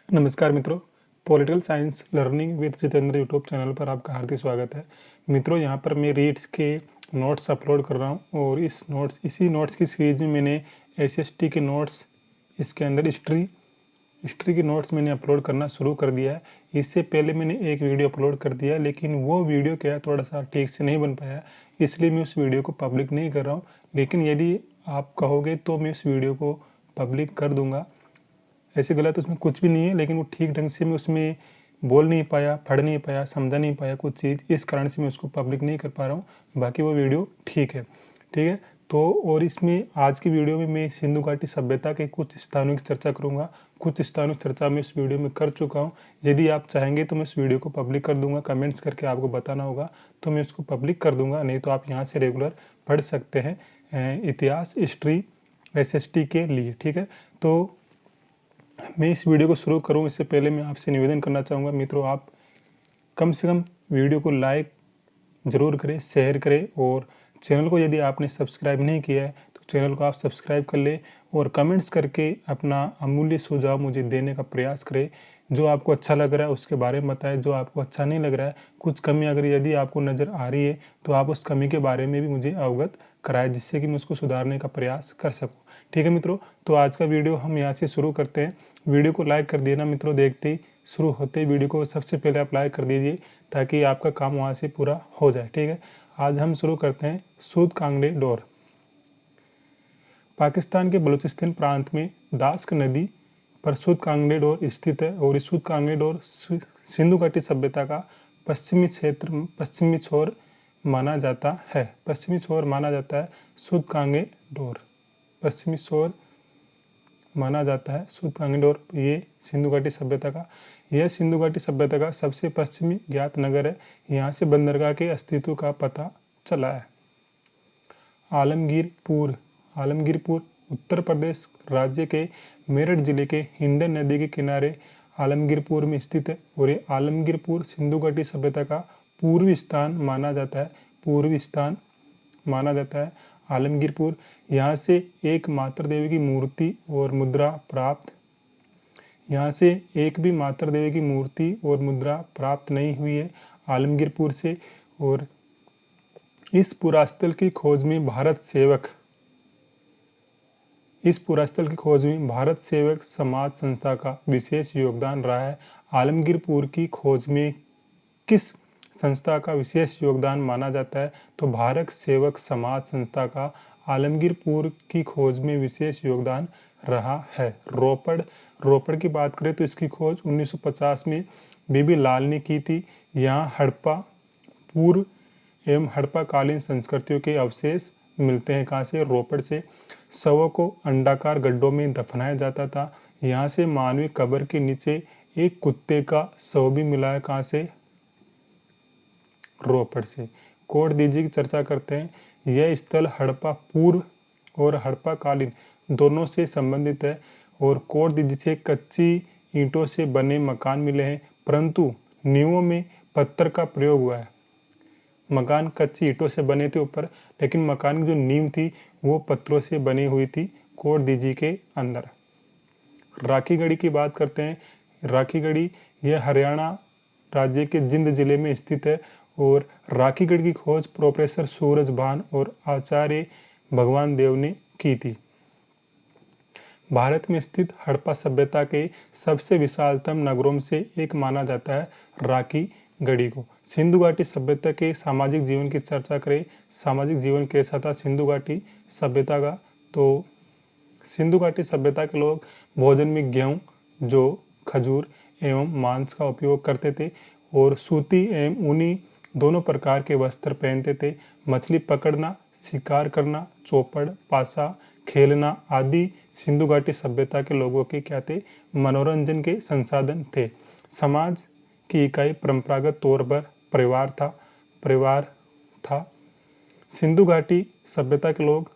नमस्कार मित्रों, political science learning with Jitendra YouTube channel पर आपका हार्दिक स्वागत है। मित्रों, यहाँ पर मैं रीट्स के नोट्स अपलोड कर रहा हूँ और इसी नोट्स की सीरीज में मैंने एसएसटी के नोट्स, इसके अंदर हिस्ट्री के नोट्स मैंने अपलोड करना शुरू कर दिया है। इससे पहले मैंने एक वीडियो अपलोड कर दिया, लेकिन वो वीडियो क्या है, थोड़ा सा ठीक से नहीं बन पाया, इसलिए मैं उस वीडियो को पब्लिक नहीं कर रहा हूँ। लेकिन यदि आप कहोगे तो मैं उस वीडियो को पब्लिक कर दूँगा। ऐसे गलत उसमें कुछ भी नहीं है, लेकिन वो ठीक ढंग से मैं उसमें बोल नहीं पाया, पढ़ नहीं पाया, समझा नहीं पाया कुछ चीज़, इस कारण से मैं उसको पब्लिक नहीं कर पा रहा हूँ। बाकी वो वीडियो ठीक है। तो और इसमें आज की वीडियो में मैं सिंधु घाटी सभ्यता के कुछ स्थानों की चर्चा करूँगा। कुछ स्थानों की चर्चा मैं इस वीडियो में कर चुका हूँ। यदि आप चाहेंगे तो मैं इस वीडियो को पब्लिक कर दूँगा। कमेंट्स करके आपको बताना होगा तो मैं उसको पब्लिक कर दूँगा, नहीं तो आप यहाँ से रेगुलर पढ़ सकते हैं इतिहास, हिस्ट्री, एसएसटी के लिए। ठीक है, तो मैं इस वीडियो को शुरू करूं इससे पहले मैं आपसे निवेदन करना चाहूँगा मित्रों, आप कम से कम वीडियो को लाइक ज़रूर करें, शेयर करें और चैनल को यदि आपने सब्सक्राइब नहीं किया है तो चैनल को आप सब्सक्राइब कर लें और कमेंट्स करके अपना अमूल्य सुझाव मुझे देने का प्रयास करें। जो आपको अच्छा लग रहा है उसके बारे में बताएं, जो आपको अच्छा नहीं लग रहा है, कुछ कमी अगर यदि आपको नज़र आ रही है तो आप उस कमी के बारे में भी मुझे अवगत कराएं, जिससे कि मैं उसको सुधारने का प्रयास कर सकूँ। ठीक है मित्रों, तो आज का वीडियो हम यहाँ से शुरू करते हैं। वीडियो को लाइक कर देना मित्रों, देखते ही शुरू होते ही वीडियो को सबसे पहले आप लाइक कर दीजिए ताकि आपका काम वहाँ से पूरा हो जाए। ठीक है, आज हम शुरू करते हैं सूद कांगड़े डोर। पाकिस्तान के बलूचिस्तान प्रांत में दास्क नदी पर सूद कांगड़े डोर स्थित है और इस सूद कांगड़े डोर सिंधु घाटी सभ्यता का पश्चिमी छोर माना जाता है। सूद कांगड़े डोर पश्चिमी छोर माना जाता है। सूद कांगड़े डोर ये सिंधु घाटी सभ्यता का सबसे पश्चिमी ज्ञात नगर है। यहाँ से बंदरगाह के अस्तित्व का पता चला है। आलमगीरपुर उत्तर प्रदेश राज्य के मेरठ जिले के हिंडन नदी के किनारे आलमगीरपुर में स्थित है और ये आलमगीरपुर सिंधु घाटी सभ्यता का पूर्वी स्थान माना जाता है। आलमगीरपुर, यहाँ से एक मातर देवी की मूर्ति और मुद्रा प्राप्त नहीं हुई है आलमगीरपुर से। और इस पुरास्थल की खोज में भारत सेवक समाज संस्था का विशेष योगदान रहा है। आलमगीरपुर की खोज में किस संस्था का विशेष योगदान माना जाता है? तो भारत सेवक समाज संस्था का आलमगीरपुर की खोज में विशेष योगदान रहा है। रोपड़ की बात करें तो इसकी खोज 1950 में बीबी लाल ने की थी। यहाँ हड़प्पा पूर्व एवं हड़प्पा कालीन संस्कृतियों के अवशेष मिलते हैं। कहाँ से? रोपड़ से। शवों को अंडाकार गड्ढों में दफनाया जाता था। यहाँ से मानवीय कब्र के नीचे एक कुत्ते का शव भी मिला है। कहाँ से? रोपड़ से। कोट दीजी की चर्चा करते हैं। यह स्थल हड़प्पा पूर्व और हड़प्पा कालीन दोनों से संबंधित है और कोट दीजी से कच्ची ईंटों से बने मकान मिले हैं, परंतु नींवों में पत्थर का प्रयोग हुआ है। मकान कच्ची ईंटों से बने थे ऊपर, लेकिन मकान की जो नींव थी वो पत्थरों से बनी हुई थी कोट दीजी के अंदर। राखी गढ़ी की बात करते हैं। राखी गढ़ी यह हरियाणा राज्य के जिंद जिले में स्थित है और राखीगढ़ की खोज प्रोफेसर सूरज भान और आचार्य भगवान देव ने की थी। भारत में स्थित हड़प्पा सभ्यता के सबसे विशालतम नगरों में से एक माना जाता है राखीगढ़ी को। सिंधु घाटी सभ्यता के सामाजिक जीवन की चर्चा करें। सामाजिक जीवन कैसा था सिंधु घाटी सभ्यता का? तो सिंधु घाटी सभ्यता के लोग भोजन में गेहूं, जौ, खजूर एवं मांस का उपयोग करते थे और सूती एवं ऊनी दोनों प्रकार के वस्त्र पहनते थे। मछली पकड़ना, शिकार करना, चौपड़, पासा खेलना आदि सिंधु घाटी सभ्यता के लोगों के क्या थे? मनोरंजन के संसाधन थे। समाज की इकाई परंपरागत तौर पर परिवार था। सिंधु घाटी सभ्यता के लोग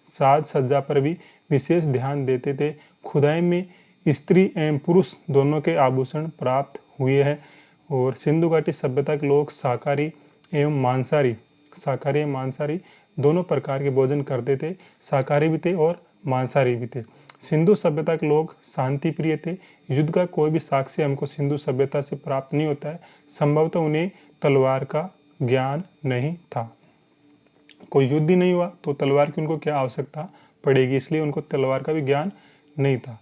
साज सज्जा पर भी विशेष ध्यान देते थे। खुदाई में स्त्री एवं पुरुष दोनों के आभूषण प्राप्त हुए हैं और सिंधु घाटी सभ्यता के लोग शाकाहारी एवं मांसाहारी दोनों प्रकार के भोजन करते थे। शाकाहारी भी थे और मांसाहारी भी थे। सिंधु सभ्यता के लोग शांति प्रिय थे। युद्ध का कोई भी साक्ष्य हमको सिंधु सभ्यता से प्राप्त नहीं होता है। संभवतः उन्हें तलवार का ज्ञान नहीं था। कोई युद्ध ही नहीं हुआ तो तलवार की उनको क्या आवश्यकता पड़ेगी, इसलिए उनको तलवार का भी ज्ञान नहीं था।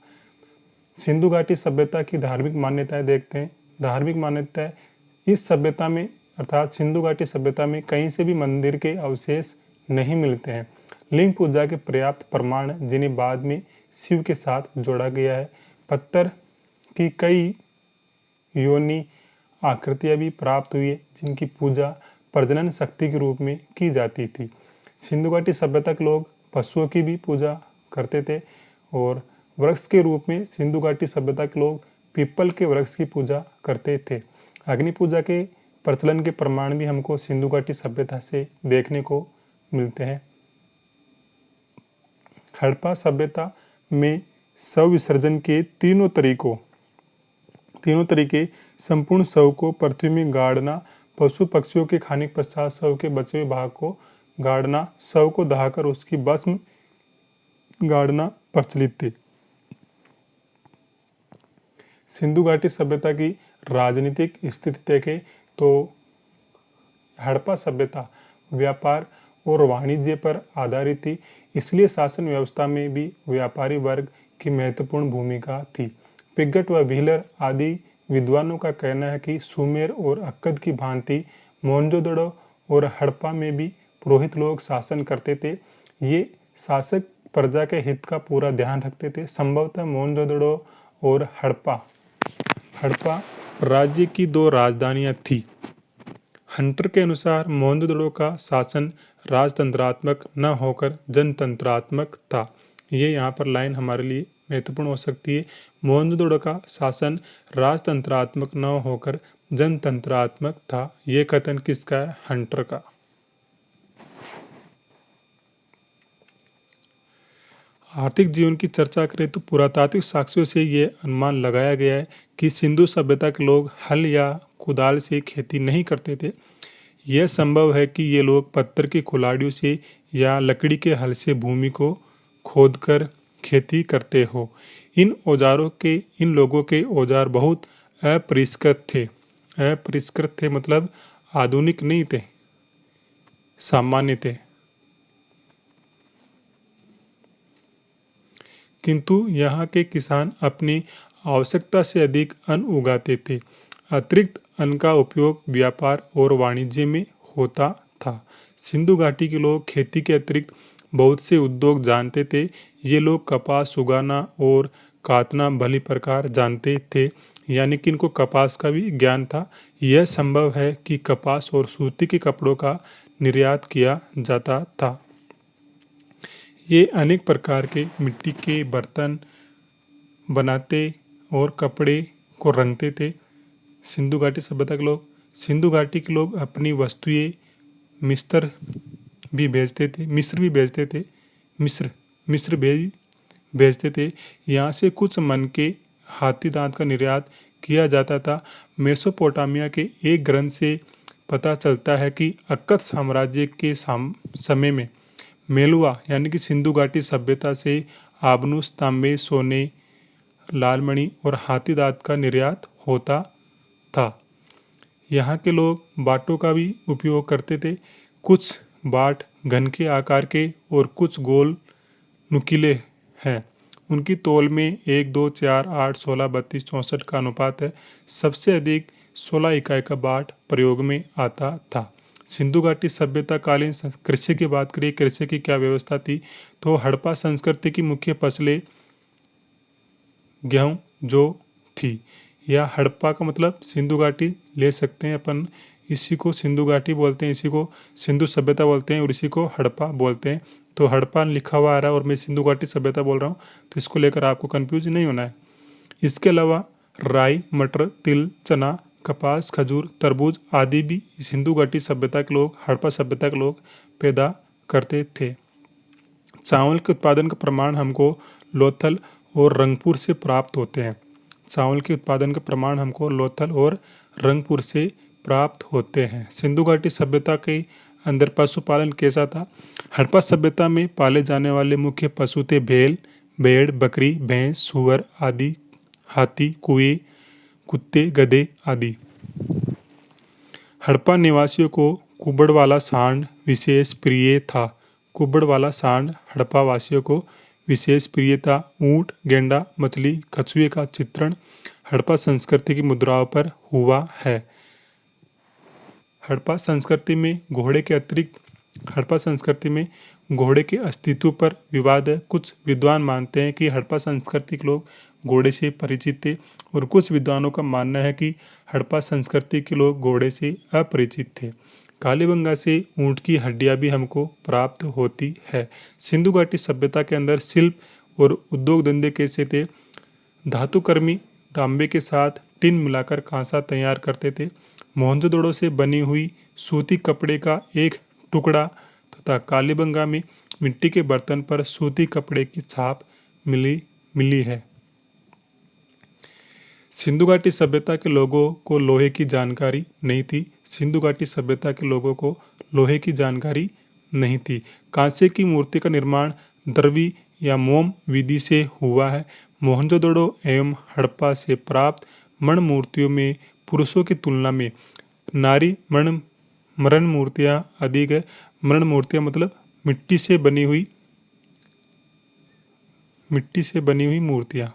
सिंधु घाटी सभ्यता की धार्मिक मान्यताएं देखते हैं। धार्मिक मान्यताएं इस सभ्यता में अर्थात सिंधु घाटी सभ्यता में कहीं से भी मंदिर के अवशेष नहीं मिलते हैं। लिंग पूजा के पर्याप्त प्रमाण जिन्हें बाद में शिव के साथ जोड़ा गया है। पत्थर की कई योनि आकृतियां भी प्राप्त हुई है जिनकी पूजा प्रजनन शक्ति के रूप में की जाती थी। सिंधु घाटी सभ्यता के लोग पशुओं की भी पूजा करते थे और वृक्ष के रूप में सिंधु घाटी सभ्यता के लोग पीपल के वृक्ष की पूजा करते थे। अग्नि पूजा के प्रचलन के प्रमाण भी हमको सिंधु घाटी सभ्यता से देखने को मिलते हैं। हड़प्पा सभ्यता में शव विसर्जन के तीनों तरीके संपूर्ण शव को पृथ्वी में गाड़ना, पशु पक्षियों के खाने के पश्चात शव के बचे हुए भाग को गाड़ना, शव को दहाकर उसकी भस्म गाड़ना प्रचलित थे। सिंधु घाटी सभ्यता की राजनीतिक स्थिति देखें तो हड़प्पा सभ्यता व्यापार और वाणिज्य पर आधारित थी, इसलिए शासन व्यवस्था में भी व्यापारी वर्ग की महत्वपूर्ण भूमिका थी। पिगट व व्हीलर आदि विद्वानों का कहना है कि सुमेर और अक्कद की भांति मोहनजोदड़ो और हड़प्पा में भी पुरोहित लोग शासन करते थे। ये शासक प्रजा के हित का पूरा ध्यान रखते थे। संभवतः मोहनजोदड़ो और हड़प्पा राज्य की दो राजधानियां थी। हंटर के अनुसार मोहनजोदड़ो का शासन राजतंत्रात्मक न होकर जनतंत्रात्मक था। ये यहाँ पर लाइन हमारे लिए महत्वपूर्ण हो सकती है। मोहनजोदड़ो का शासन राजतंत्रात्मक न होकर जनतंत्रात्मक था। ये कथन किसका है? हंटर का। आर्थिक जीवन की चर्चा करें तो पुरातात्विक साक्ष्यों से ये अनुमान लगाया गया है कि सिंधु सभ्यता के लोग हल या कुदाल से खेती नहीं करते थे। यह संभव है कि ये लोग पत्थर की कुल्हाड़ियों से या लकड़ी के हल से भूमि को खोदकर खेती करते हो। इन लोगों के औजार बहुत अपरिष्कृत थे मतलब आधुनिक नहीं थे, सामान्य थे। किंतु यहाँ के किसान अपनी आवश्यकता से अधिक अन्न उगाते थे। अतिरिक्त अन्न का उपयोग व्यापार और वाणिज्य में होता था। सिंधु घाटी के लोग खेती के अतिरिक्त बहुत से उद्योग जानते थे। ये लोग कपास उगाना और काटना भली प्रकार जानते थे, यानी कि इनको कपास का भी ज्ञान था। यह संभव है कि कपास और सूती के कपड़ों का निर्यात किया जाता था। ये अनेक प्रकार के मिट्टी के बर्तन बनाते और कपड़े को रंगते थे। सिंधु घाटी सभ्यता के लोग अपनी वस्तुएं मिस्र भी भेजते थे। यहाँ से कुछ मन के हाथी दांत का निर्यात किया जाता था। मेसोपोटामिया के एक ग्रंथ से पता चलता है कि अक्कद साम्राज्य के समय में मेलुआ यानी कि सिंधु घाटी सभ्यता से आबनूस, तांबे, सोने, लालमणि और हाथी दांत का निर्यात होता था। यहाँ के लोग बाटों का भी उपयोग करते थे। कुछ बाट घन के आकार के और कुछ गोल नुकीले हैं। उनकी तौल में 1, 2, 4, 8, 16, 32, 64 का अनुपात है। सबसे अधिक 16 इकाई का बाट प्रयोग में आता था। सिंधु घाटी सभ्यता कालीन कृषि की बात करें, कृषि की क्या व्यवस्था थी, तो हड़प्पा संस्कृति की मुख्य फसलें गेहूँ जो थी। या हड़प्पा का मतलब सिंधु घाटी ले सकते हैं अपन। इसी को सिंधु घाटी बोलते हैं, इसी को सिंधु सभ्यता बोलते हैं और इसी को हड़प्पा बोलते हैं। तो हड़प्पा लिखा हुआ आ रहा है और मैं सिंधु घाटी सभ्यता बोल रहा हूँ, तो इसको लेकर आपको कंफ्यूज नहीं होना है। इसके अलावा राई, मटर, तिल, चना, कपास, खजूर, तरबूज आदि भी सिंधु घाटी सभ्यता के लोग, हड़प्पा सभ्यता के लोग पैदा करते थे। चावल के उत्पादन का प्रमाण हमको लोथल और रंगपुर से प्राप्त होते हैं। चावल के उत्पादन का प्रमाण हमको लोथल और रंगपुर से प्राप्त होते हैं। सिंधु घाटी सभ्यता के अंदर पशुपालन कैसा था? हड़प्पा सभ्यता में पाले जाने वाले मुख्य पशु थे बैल, भेड़, बकरी, भैंस, सूअर आदि, हाथी, कुएं, कुत्ते, गधे आदि। हड़प्पा निवासियों को कुबड़ वाला सांड विशेष प्रिय था। कुबड़ वाला सांड हड़प्पा वासियों को विशेष प्रिय था। ऊंट, गेंडा, मछली, कछुए का चित्रण हड़प्पा संस्कृति की मुद्राओं पर हुआ है। हड़प्पा संस्कृति में घोड़े के अतिरिक्त हड़प्पा संस्कृति में घोड़े के अस्तित्व पर विवाद है। कुछ विद्वान मानते हैं कि हड़प्पा संस्कृति के लोग घोड़े से परिचित थे और कुछ विद्वानों का मानना है कि हड़प्पा संस्कृति के लोग घोड़े से अपरिचित थे। कालीबंगा से ऊंट की हड्डियां भी हमको प्राप्त होती है। सिंधु घाटी सभ्यता के अंदर शिल्प और उद्योग धंधे कैसे थे? धातुकर्मी तांबे के साथ टिन मिलाकर कांसा तैयार करते थे। मोहनजोदड़ो से बनी हुई सूती कपड़े का एक टुकड़ा तथा कालीबंगा में मिट्टी के बर्तन पर सूती कपड़े की छाप मिली है। सिंधु घाटी सभ्यता के लोगों को लोहे की जानकारी नहीं थी। सिंधु घाटी सभ्यता के लोगों को लोहे की जानकारी नहीं थी। कांसे की मूर्ति का निर्माण द्रवी या मोम विधि से हुआ है। मोहनजोदड़ो एवं हड़प्पा से प्राप्त मरण मूर्तियों में पुरुषों की तुलना में नारी मरण मूर्तियाँ अधिक है। मरण मूर्तियाँ मतलब मिट्टी से बनी हुई मूर्तियाँ।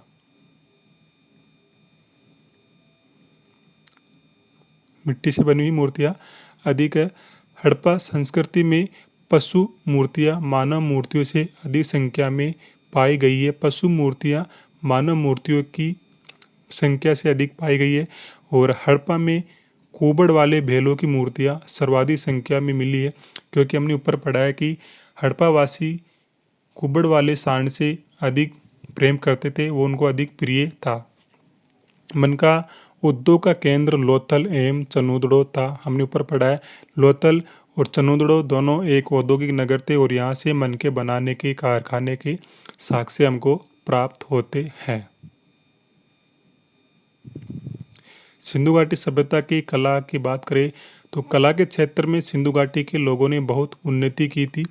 मिट्टी से बनी हुई मूर्तियाँ अधिक है। हड़प्पा संस्कृति में पशु मूर्तियाँ मानव मूर्तियों से अधिक संख्या में पाई गई है। पशु मूर्तियाँ मानव मूर्तियों की संख्या से अधिक पाई गई है। और हड़प्पा में कुबड़ वाले बैलों की मूर्तियाँ सर्वाधिक संख्या में मिली है, क्योंकि हमने ऊपर पढ़ा है कि हड़प्पा वासी कुबड़ वाले सांड से अधिक प्रेम करते थे, वो उनको अधिक प्रिय था। मन का उद्योग का केंद्र लोथल एवं चनूदड़ो था। हमने ऊपर पढ़ा है लोथल और चनूदड़ो दोनों एक औद्योगिक नगर थे और यहाँ से मन के बनाने के कारखाने के साक्ष्य हमको प्राप्त होते हैं। सिंधु घाटी सभ्यता की कला की बात करें तो कला के क्षेत्र में सिंधु घाटी के लोगों ने बहुत उन्नति की थी।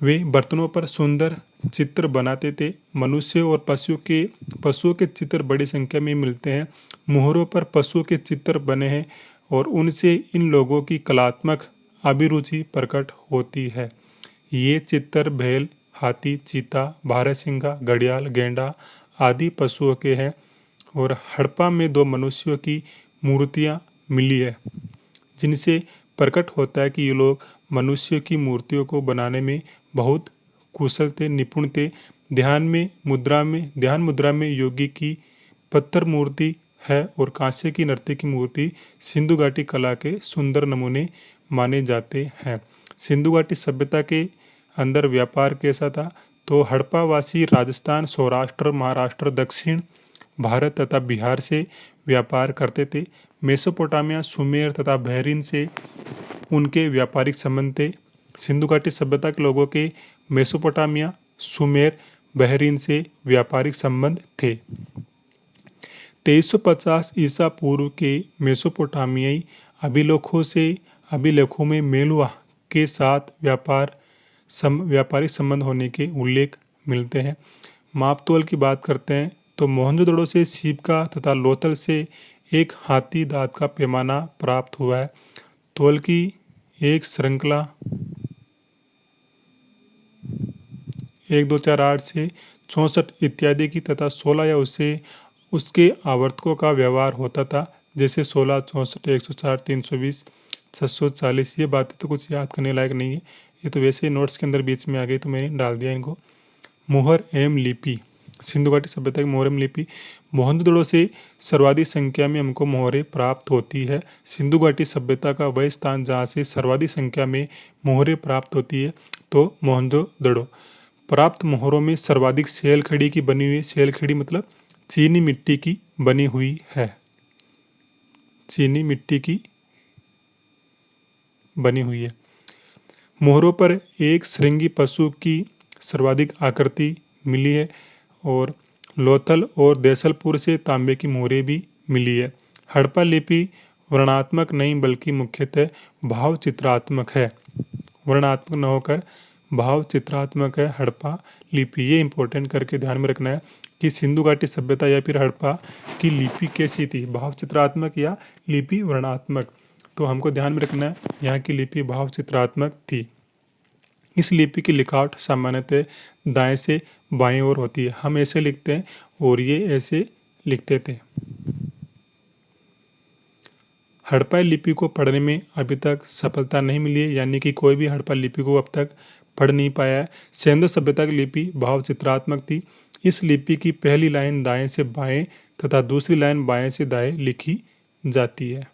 वे बर्तनों पर सुंदर चित्र बनाते थे। मनुष्य और पशुओं के चित्र बड़ी संख्या में मिलते हैं। मोहरों पर पशुओं के चित्र बने हैं और उनसे इन लोगों की कलात्मक अभिरुचि प्रकट होती है। ये चित्र बैल, हाथी, चीता, भारतसिंघा, घड़ियाल, गेंडा आदि पशुओं के हैं। और हड़प्पा में 2 मनुष्यों की मूर्तियाँ मिली है, जिनसे प्रकट होता है कि ये लोग मनुष्य की मूर्तियों को बनाने में बहुत कुशल थे, निपुण थे। ध्यान मुद्रा में योगी की पत्थर मूर्ति है और कांसे की नर्तकी की मूर्ति सिंधु घाटी कला के सुंदर नमूने माने जाते हैं। सिंधु घाटी सभ्यता के अंदर व्यापार कैसा था? तो हड़प्पा वासी राजस्थान, सौराष्ट्र, महाराष्ट्र, दक्षिण भारत तथा बिहार से व्यापार करते थे। मेसोपोटामिया, सुमेर तथा बहरीन से उनके व्यापारिक संबंध थे। सिंधु घाटी सभ्यता के लोगों के मेसोपोटामिया, सुमेर, बहरीन से व्यापारिक संबंध थे। 2350 ईसा पूर्व के मेसोपोटामियाई अभिलेखों में मेलुआ के साथ व्यापारिक संबंध होने के उल्लेख मिलते हैं। मापतोल की बात करते हैं तो मोहनजोदड़ो से सिक्का तथा लोथल से एक हाथी दांत का पैमाना प्राप्त हुआ है। तोल की एक श्रृंखला 1, 2, 4, 8 से 64 इत्यादि की तथा 16 या उसके आवर्तकों का व्यवहार होता था, जैसे 16, 64, 104, 320, 740। ये बातें तो कुछ याद करने लायक नहीं है, ये तो वैसे ही नोट्स के अंदर बीच में आ गई तो मैंने डाल दिया इनको। मोहर एवं लिपि, सिंधु घाटी सभ्यता की मोहर एवं लिपि। मोहनजोदड़ो से सर्वाधिक संख्या में हमको मोहरें प्राप्त होती है। सिंधु घाटी सभ्यता का वह स्थान जहाँ से सर्वाधिक संख्या में मोहरें प्राप्त होती है तो मोहनजोदड़ो। प्राप्त मोहरों में सर्वाधिक शैलखड़ी की बनी हुई, शैलखड़ी मतलब चीनी मिट्टी की बनी हुई है। चीनी मिट्टी की बनी हुई है। मोहरों पर एक श्रृंगी पशु की सर्वाधिक आकृति मिली है और लोथल और देसलपुर से तांबे की मोहरें भी मिली है। हड़प्पा लिपि वर्णात्मक नहीं बल्कि मुख्यतः भाव चित्रात्मक है। वर्णात्मक न होकर भाव चित्रात्मक है हड़प्पा लिपि। ये इंपॉर्टेंट करके ध्यान में रखना है कि सिंधु घाटी सभ्यता या फिर हड़प्पा की लिपि कैसी थी, भाव चित्रात्मक या लिपि वर्णात्मक। तो हमको ध्यान में रखना है यहाँ की लिपि भाव चित्रात्मक थी। इस लिपि की लिखावट सामान्यतः दाएं से बाएं ओर होती है। हम ऐसे लिखते हैं और ये ऐसे लिखते थे। हड़प्पा लिपि को पढ़ने में अभी तक सफलता नहीं मिली है, यानी कि कोई भी हड़प्पा लिपि को अब तक पढ़ नहीं पाया है। सिंधु सभ्यता की लिपि भाव चित्रात्मक थी। इस लिपि की पहली लाइन दाएं से बाएं तथा दूसरी लाइन बाएं से दाएं लिखी जाती है।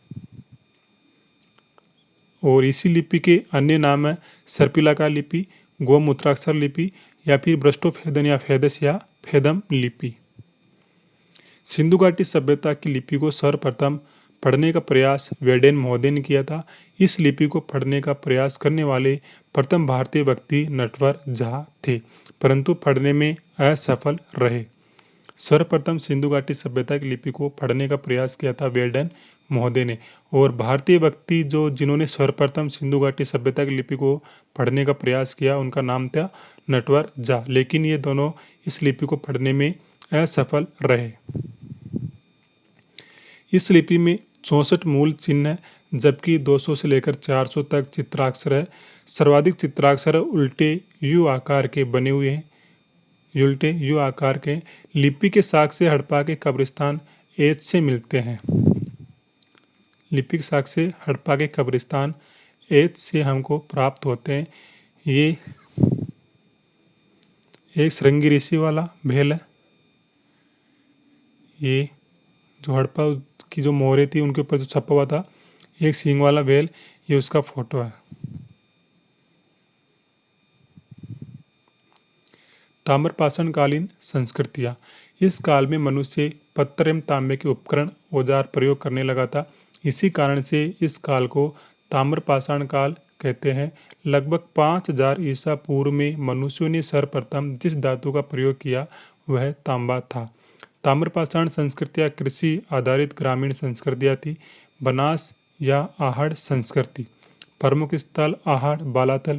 और इसी लिपि के अन्य नाम है सर्पिलाकार लिपि, गोमूत्राक्षर लिपि या फिर ब्रष्टोफेदन या फेदस या फेदम लिपि। सिंधु घाटी सभ्यता की लिपि को सर्वप्रथम पढ़ने का प्रयास वेडेन महोदय ने किया था। इस लिपि को पढ़ने का प्रयास करने वाले प्रथम भारतीय व्यक्ति नटवर झा थे, परंतु पढ़ने में असफल रहे। सर्वप्रथम सिंधु घाटी सभ्यता की लिपि को पढ़ने का प्रयास किया था वेडेन महोदय ने। और भारतीय व्यक्ति जिन्होंने सर्वप्रथम सिंधु घाटी सभ्यता की लिपि को पढ़ने का प्रयास किया उनका नाम था नटवर झा, लेकिन ये दोनों इस लिपि को पढ़ने में असफल रहे। इस लिपि में 64 मूल चिन्ह है, जबकि 200 से लेकर 400 तक चित्राक्षर है। सर्वाधिक चित्राक्षर उल्टे यू आकार के बने हुए हैं। उल्टे यू आकार के लिपि के साक्ष्य हड़प्पा के कब्रिस्तान एच से मिलते हैं। लिपि के साक्ष्य हड़प्पा के कब्रिस्तान एच से हमको प्राप्त होते हैं। ये एक श्रृंगी ऋषि वाला भेल है। ये जो हड़प्पा की जो मोहरें थी उनके ऊपर जो छपा हुआ था एक सींग वाला भेल, ये उसका फोटो है। ताम्रपाषाणकालीन संस्कृतियाँ। इस काल में मनुष्य पत्थर एवं तांबे के उपकरण औजार प्रयोग करने लगा था। इसी कारण से इस काल को ताम्रपाषाण काल कहते हैं। लगभग 5000 ईसा पूर्व में मनुष्यों ने सर्वप्रथम जिस धातु का प्रयोग किया वह तांबा था। ताम्रपाषाण संस्कृतियाँ कृषि आधारित ग्रामीण संस्कृतियाँ थी। बनास या आहड़ संस्कृति। प्रमुख स्थल आहड़, बालातल,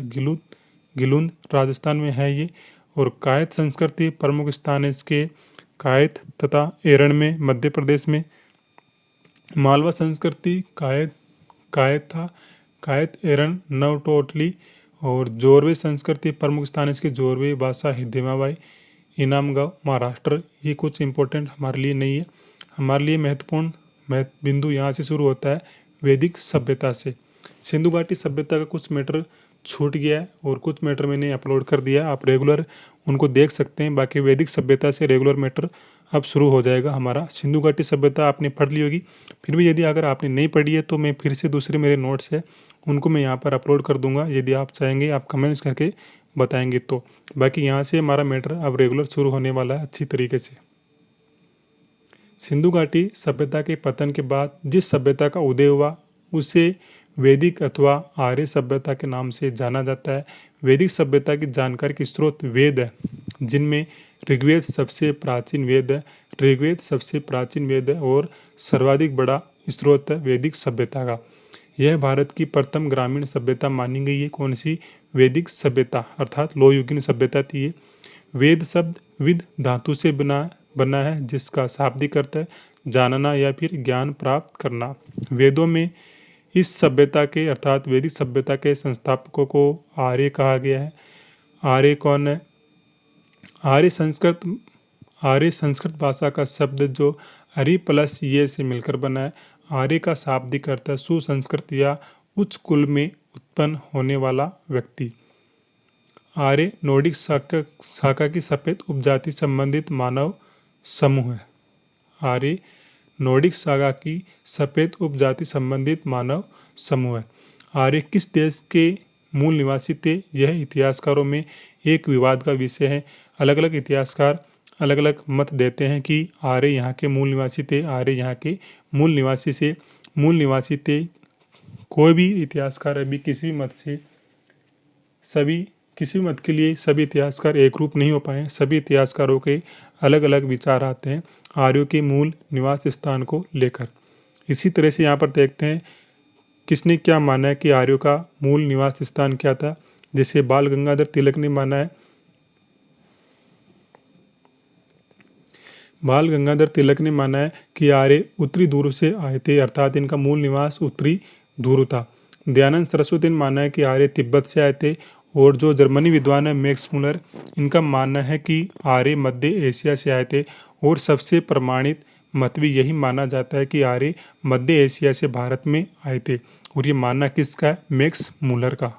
गिलुंद राजस्थान में है ये। और कायत संस्कृति प्रमुख स्थान है इसके कायत तथा एरण में मध्य प्रदेश में। मालवा संस्कृति कायत एरण नवटोटली। और जोरवे संस्कृति प्रमुख स्थान है इसके जोरवे, बासा, हिद्देमाबाई, इनामगांव महाराष्ट्र। ये कुछ इंपॉर्टेंट हमारे लिए नहीं है। हमारे लिए महत्वपूर्ण बिंदु यहाँ से शुरू होता है वैदिक सभ्यता से। सिंधु घाटी सभ्यता का कुछ मैटर छूट गया है और कुछ मैटर मैंने अपलोड कर दिया, आप रेगुलर उनको देख सकते हैं। बाकी वैदिक सभ्यता से रेगुलर मैटर अब शुरू हो जाएगा हमारा। सिंधु घाटी सभ्यता आपने पढ़ ली होगी, फिर भी यदि अगर आपने नहीं पढ़ी है तो मैं फिर से दूसरे मेरे नोट्स है उनको मैं यहाँ पर अपलोड कर दूंगा। यदि आप चाहेंगे आप कमेंट्स करके बताएंगे तो। बाकी यहाँ से हमारा मैटर अब रेगुलर शुरू होने वाला है अच्छी तरीके से। सिंधु घाटी सभ्यता के पतन के बाद जिस सभ्यता का उदय हुआ उसे वैदिक अथवा आर्य सभ्यता के नाम से जाना जाता है। वैदिक सभ्यता की जानकारी के स्रोत वेद है, जिनमें ऋग्वेद सबसे प्राचीन वेद है। ऋग्वेद सबसे प्राचीन वेद है और सर्वाधिक बड़ा स्रोत है वैदिक सभ्यता का। यह भारत की प्रथम ग्रामीण सभ्यता मानी गई है। कौन सी? वैदिक सभ्यता, अर्थात लोहयुगीन सभ्यता थी ये। वेद शब्द विद धातु से बना है, जिसका शाब्दिक अर्थ है जानना या फिर ज्ञान प्राप्त करना। वेदों में इस सभ्यता के अर्थात वैदिक सभ्यता के संस्थापकों को आर्य कहा गया है। आर्य कौन है? आर्य संस्कृत भाषा का शब्द जो अरि प्लस ये से मिलकर बना है। आर्य का शाब्दिक अर्थ है सुसंस्कृत या उच्च कुल में उत्पन्न होने वाला व्यक्ति। आर्य नोर्डिक शाखा की सफेद उपजाति संबंधित मानव समूह है। आर्य नोर्डिक शाखा की सफेद उपजाति संबंधित मानव समूह है। आर्य किस देश के मूल निवासी थे? यह इतिहासकारों में एक विवाद का विषय है। अलग अलग इतिहासकार अलग अलग मत देते हैं कि आर्य यहाँ के मूल निवासी थे, आर्य यहाँ के मूल निवासी थे। कोई भी इतिहासकार अभी किसी भी मत के लिए सभी इतिहासकार एक रूप नहीं हो पाए। सभी इतिहासकारों के अलग अलग विचार आते हैं आर्यों के मूल निवास स्थान को लेकर। इसी तरह से यहाँ पर देखते हैं किसने क्या माना है कि आर्यों का मूल निवास स्थान क्या था। जैसे बाल गंगाधर तिलक ने माना है, बाल गंगाधर तिलक ने माना है कि आर्य उत्तरी ध्रुव से आए थे, अर्थात इनका मूल निवास उत्तरी ध्रुव था। दयानंद सरस्वती ने माना है कि आर्य तिब्बत से आए थे। और जो जर्मनी विद्वान है मैक्स मुलर, इनका मानना है कि आर्य मध्य एशिया से आए थे। और सबसे प्रमाणित मत भी यही माना जाता है कि आर्य मध्य एशिया से भारत में आए थे। और ये मानना किसका है? मैक्स मुलर का।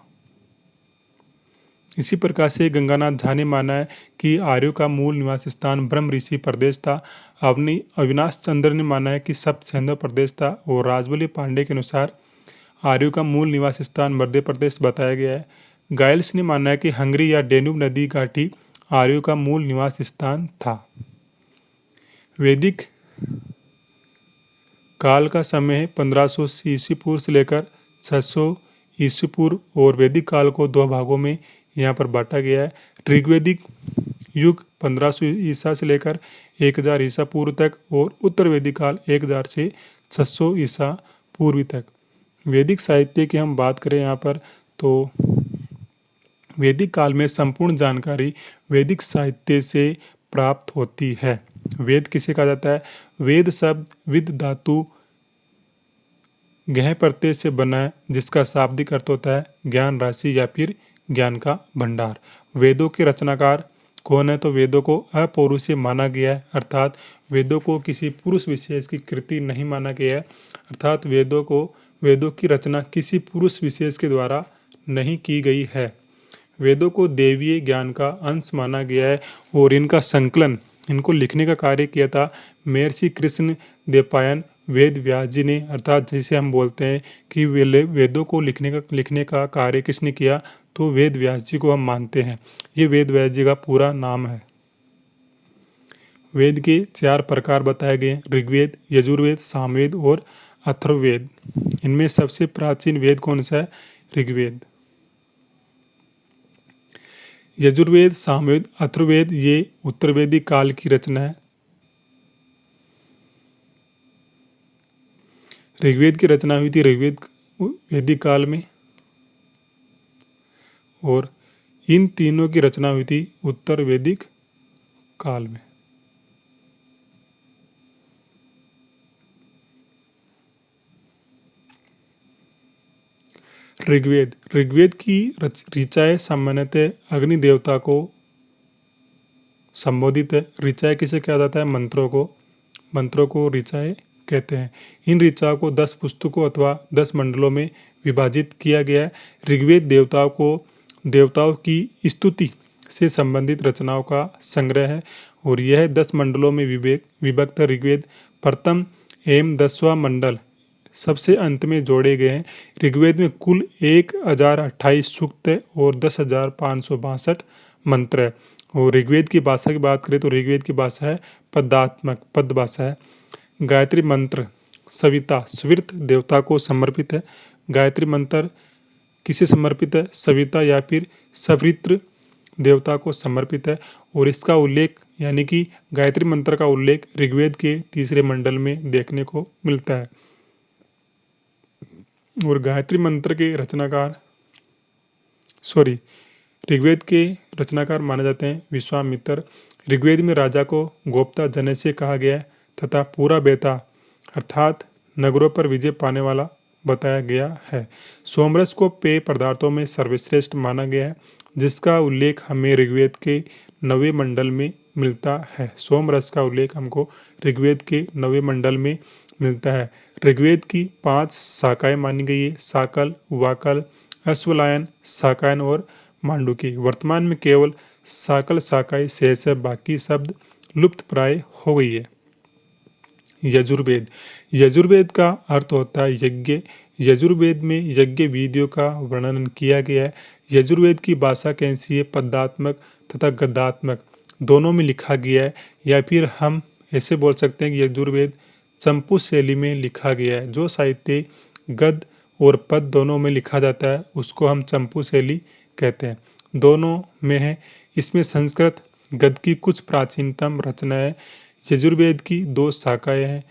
इसी प्रकार से गंगानाथ झा ने माना है कि आर्यों का मूल निवास स्थान ब्रह्म ऋषि प्रदेश था। अवनी अविनाश चंद्र ने माना है कि सप्त सिंधु प्रदेश था। और राजबली पांडे के अनुसार आर्यों का मूल निवास स्थान मध्य प्रदेश बताया गया है। गाइल्स ने माना है कि हंगरी या डेन्यूब नदी घाटी आर्यों का मूल निवास स्थान था। वैदिक काल का समय है 1500 ईस्वी पूर्व से लेकर 600 ईस्वी पूर्व। और वैदिक काल को दो भागों में यहाँ पर बांटा गया है। ऋग्वैदिक युग 1500 ईसा से लेकर 1000 ईसा पूर्व तक, और उत्तर वैदिक काल 1000 से 600 ईसा पूर्व तक। वैदिक साहित्य की हम बात करें यहाँ पर, तो वैदिक काल में संपूर्ण जानकारी वैदिक साहित्य से प्राप्त होती है। वेद किसे कहा जाता है? वेद शब्द विद धातु गह प्रत्यय से बना है, जिसका शाब्दिक अर्थ होता है ज्ञान राशि या फिर ज्ञान का भंडार। वेदों के रचनाकार कौन है? तो वेदों को अपौरुषीय माना गया है, अर्थात वेदों को किसी पुरुष विशेष की कृति नहीं माना गया है। अर्थात वेदों की रचना किसी पुरुष विशेष के द्वारा नहीं की गई है। वेदों को देवीय ज्ञान का अंश माना गया है। और इनका संकलन, इनको लिखने का कार्य किया था महर्षि कृष्ण द्वैपायन वेद व्यास जी ने। अर्थात जैसे हम बोलते हैं कि वेदों को लिखने का कार्य किसने किया? तो वेद व्यास जी को हम मानते हैं। ये वेद व्यास जी का पूरा नाम है। वेद के 4 प्रकार बताए गए: ऋग्वेद, यजुर्वेद, सामवेद और अथर्ववेद। इनमें सबसे प्राचीन वेद कौन सा है? ऋग्वेद। यजुर्वेद, सामवेद, अथर्ववेद ये उत्तर वैदिक काल की रचना है। ऋग्वेद की रचना हुई थी वैदिक काल में, और इन तीनों की रचना हुई थी उत्तर वैदिक काल में। ऋग्वेद की ऋचाएँ सामान्यतः अग्नि देवता को संबोधित है। ऋचाएँ किसे कहा जाता है? मंत्रों को ऋचाएँ कहते हैं। इन ऋचाओं को 10 पुस्तकों अथवा 10 मंडलों में विभाजित किया गया है। ऋग्वेद देवताओं की स्तुति से संबंधित रचनाओं का संग्रह है। और यह 10 मंडलों में विभक्त ऋग्वेद प्रथम एवं 10वां मंडल सबसे अंत में जोड़े गए हैं। ऋग्वेद में कुल 1028 सूक्त और 10,562 मंत्र है। और ऋग्वेद की भाषा की बात करें तो ऋग्वेद की भाषा है पद भाषा है। गायत्री मंत्र सविता स्विर्त देवता को समर्पित है। गायत्री मंत्र किसे समर्पित है? सविता या फिर सवित्र देवता को समर्पित है। और इसका उल्लेख यानी कि गायत्री मंत्र का उल्लेख ऋग्वेद के 3रे मंडल में देखने को मिलता है। और गायत्री मंत्र के ऋग्वेद के रचनाकार माने जाते हैं विश्वामित्र। ऋग्वेद में राजा को गोप्ता जने से कहा गया है तथा पूरा बेता अर्थात नगरों पर विजय पाने वाला बताया गया है। सोमरस को पेय पदार्थों में सर्वश्रेष्ठ माना गया है, जिसका उल्लेख हमें ऋग्वेद के 9वें मंडल में मिलता है। सोमरस का उल्लेख हमको ऋग्वेद के 9वें मंडल में मिलता है। ऋग्वेद की 5 शाखाएं मानी गई है: साकल, वाकल, अश्वलायन, साकायन और मांडुकी। वर्तमान में केवल साकल शाखाएं शेष है, बाकी शब्द लुप्त प्राय हो गई है। यजुर्वेद का अर्थ होता है यज्ञ। यजुर्वेद में यज्ञ विधियों का वर्णन किया गया है। यजुर्वेद की भाषा कैसी है? पदात्मक तथा गद्यात्मक दोनों में लिखा गया है। या फिर हम ऐसे बोल सकते हैं कि यजुर्वेद चंपू शैली में लिखा गया है। जो साहित्य गद्य और पद दोनों में लिखा जाता है उसको हम चंपू शैली कहते हैं। दोनों में है। इसमें संस्कृत गद्य की कुछ प्राचीनतम रचनाएं। यजुर्वेद की 2 शाखाएं हैं।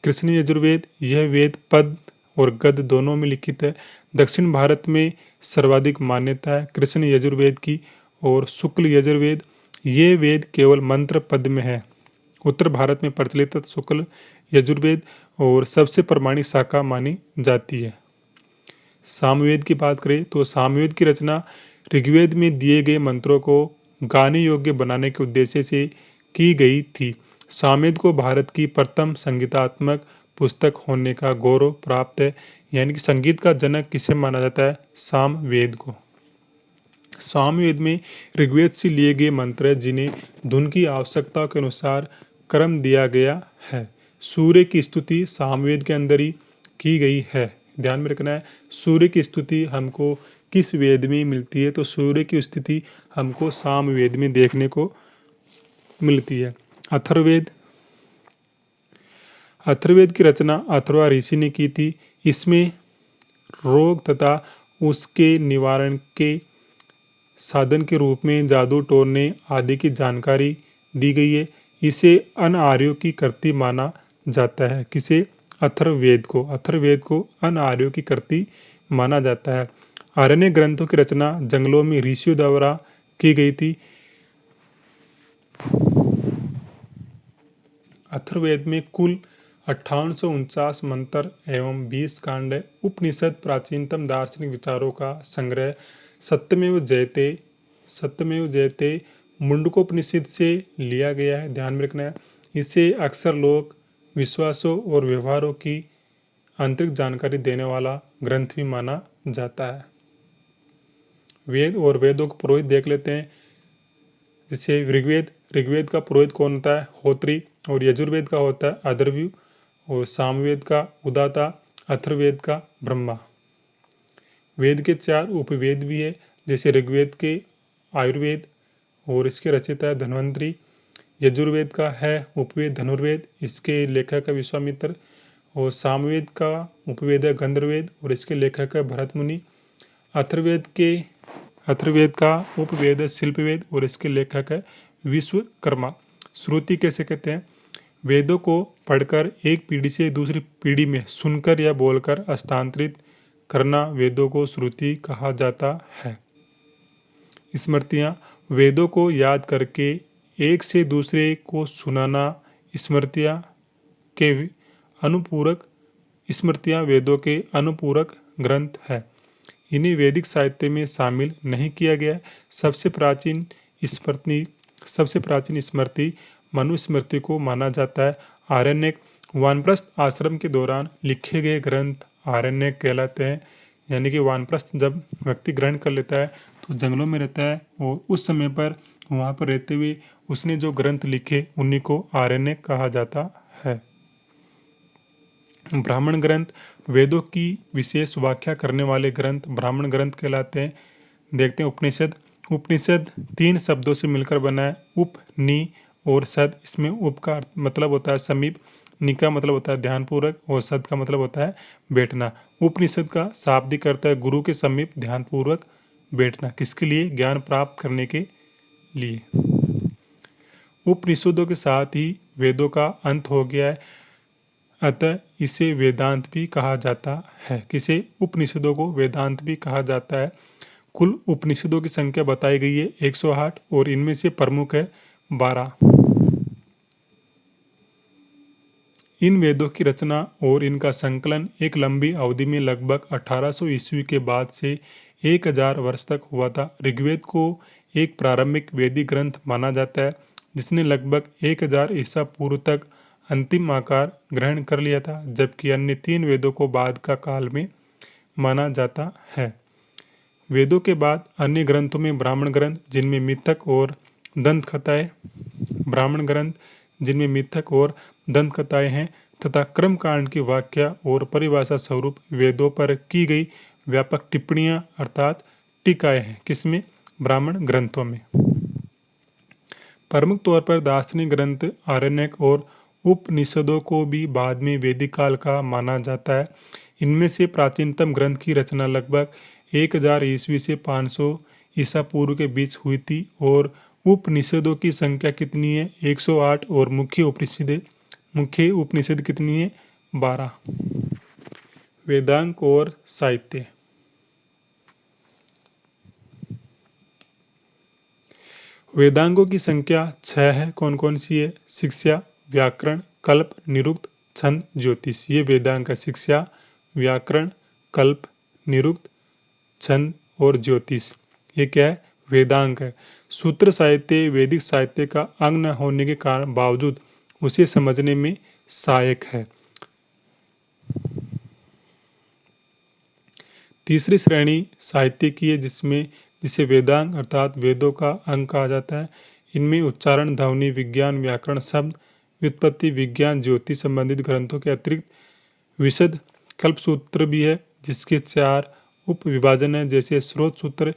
कृष्ण यजुर्वेद, यह वेद पद और गद्य दोनों में लिखित है। दक्षिण भारत में सर्वाधिक मान्यता है कृष्ण यजुर्वेद की और शुक्ल यजुर्वेद। ये वेद केवल मंत्र पद में है। उत्तर भारत में प्रचलित शुक्ल यजुर्वेद और सबसे प्रमाणिक शाखा मानी जाती है। सामवेद की बात करें तो सामवेद की रचना ऋग्वेद में दिए गए मंत्रों को गाने योग्य बनाने के उद्देश्य से की गई थी। सामवेद को भारत की प्रथम संगीतात्मक पुस्तक होने का गौरव प्राप्त है। यानी कि संगीत का जनक किसे माना जाता है? सामवेद को। सामवेद में ऋग्वेद से लिए गए मंत्र हैं जिन्हें धुन की आवश्यकता के अनुसार क्रम दिया गया है। सूर्य की स्तुति सामवेद के अंदर ही की गई है। ध्यान में रखना है, सूर्य की स्तुति हमको किस वेद में मिलती है? तो सूर्य की स्तुति हमको सामवेद में देखने को मिलती है। अथर्ववेद, अथर्ववेद की रचना अथर्वा ऋषि ने की थी। इसमें रोग तथा उसके निवारण के साधन के रूप में जादू टोनने आदि की जानकारी दी गई है। इसे अन आर्यों की कृति माना जाता है। किसे? अथर्ववेद को। अथर्ववेद को अन आर्यों की कृति माना जाता है। आरण्य ग्रंथों की रचना जंगलों में ऋषियों द्वारा की गई थी। अथर्ववेद में कुल 5849 मंत्र एवं 20 कांड है। उपनिषद प्राचीनतम दार्शनिक विचारों का संग्रह सत्यमेव जयते मुंडकोपनिषद से लिया गया है। ध्यान में रखना है। इसे अक्सर लोग विश्वासों और व्यवहारों की आंतरिक जानकारी देने वाला ग्रंथ भी माना जाता है। वेद और वेदों को पुरोहित देख लेते हैं। जैसे ऋग्वेद का पुरोहित कौन होता है? होत्री। और यजुर्वेद का होता है अदर्व्यु। और सामवेद का उदाता, अथर्ववेद का ब्रह्मा। वेद के 4 उपवेद भी है। जैसे ऋग्वेद के आयुर्वेद और इसके रचयिता है धन्वंतरी। यजुर्वेद का है उपवेद धनुर्वेद, इसके लेखक है विश्वामित्र। और सामवेद का उपवेद है गंधर्ववेद और इसके लेखक है भरत मुनि। अथर्ववेद का उपवेद है शिल्पवेद और इसके लेखक है विश्वकर्मा। श्रुति कैसे कहते हैं? वेदों को पढ़कर एक पीढ़ी से दूसरी पीढ़ी में सुनकर या बोलकर हस्तांतरित करना वेदों को श्रुति कहा जाता है। स्मृतियाँ, वेदों को याद करके एक से दूसरे को सुनाना स्मृतियाँ वेदों के अनुपूरक ग्रंथ है। इन्हें वैदिक साहित्य में शामिल नहीं किया गया। सबसे प्राचीन स्मृति मनुस्मृति को माना जाता है। आरण्यक, वानप्रस्थ आश्रम के दौरान लिखे गए ग्रंथ आरण्यक कहलाते हैं। यानी कि वानप्रस्थ जब व्यक्ति ग्रहण कर लेता है तो जंगलों में रहता है और उस समय पर वहाँ पर रहते हुए उसने जो ग्रंथ लिखे उन्हीं को आरण्यक कहा जाता है। ब्राह्मण ग्रंथ, वेदों की विशेष व्याख्या करने वाले ग्रंथ ब्राह्मण ग्रंथ कहलाते हैं। देखते हैं उपनिषद। उपनिषद 3 शब्दों से मिलकर बना है, उप, नि और सद। इसमें उप का मतलब होता है समीप, नि का मतलब होता है ध्यानपूर्वक और सद का मतलब होता है बैठना। उपनिषद का शाब्दिक अर्थ है गुरु के समीप ध्यानपूर्वक बैठना। किसके लिए? ज्ञान प्राप्त करने के लिए। उपनिषदों के साथ ही वेदों का अंत हो गया है, अतः इसे वेदांत भी कहा जाता है। किसे? उपनिषदों को वेदांत भी कहा जाता है। कुल उपनिषदों की संख्या बताई गई है 108 और इनमें से प्रमुख है 12। इन वेदों की रचना और इनका संकलन एक लंबी अवधि में लगभग 1800 ईस्वी के बाद से 1000 वर्ष तक हुआ था। ऋग्वेद को एक प्रारंभिक वैदिक ग्रंथ माना जाता है जिसने लगभग 1000 ईसा पूर्व तक अंतिम आकार ग्रहण कर लिया था, जबकि अन्य 3 वेदों को बाद का काल में माना जाता है। वेदों के बाद अन्य ग्रंथों में ब्राह्मण ग्रंथ जिनमें मिथक और दंत कथाएं हैं तथा कर्मकांड की व्याख्या और परिभाषा स्वरूप वेदों पर की गई व्यापक टिप्पणियां अर्थात टीकाएं हैं। किसमें? ब्राह्मण ग्रंथों में। प्रमुख तौर पर दार्शनिक ग्रंथ आरण्यक और उपनिषदों को भी बाद में वैदिक काल का माना जाता है। इनमें से प्राचीनतम ग्रंथ की रचना लगभग 1000 ईस्वी से 500 ईसा पूर्व के बीच हुई थी। और उपनिषदों की संख्या कितनी है? 108 और मुख्य उपनिषद कितनी है? 12। वेदांग और साहित्य। वेदांगों की संख्या 6 है। कौन कौन सी है? शिक्षा, व्याकरण, कल्प, निरुक्त, छंद, ज्योतिष। ये वेदांग का शिक्षा, व्याकरण, कल्प, निरुक्त, छंद और ज्योतिष। ये क्या है? वेदांग है। सूत्र साहित्य वैदिक साहित्य का अंग न होने के कारण बावजूद उसे समझने में सहायक है। तीसरी श्रेणी साहित्य की है जिसे वेदांग अर्थात वेदों का अंग कहा जाता है। इनमें उच्चारण, ध्वनि, विज्ञान, व्याकरण, शब्द व्युत्पत्ति विज्ञान, ज्योतिष संबंधित ग्रंथों के अतिरिक्त विशद कल्प सूत्र भी है, जिसके 4 उप विभाजन है, जैसे स्रोत सूत्र।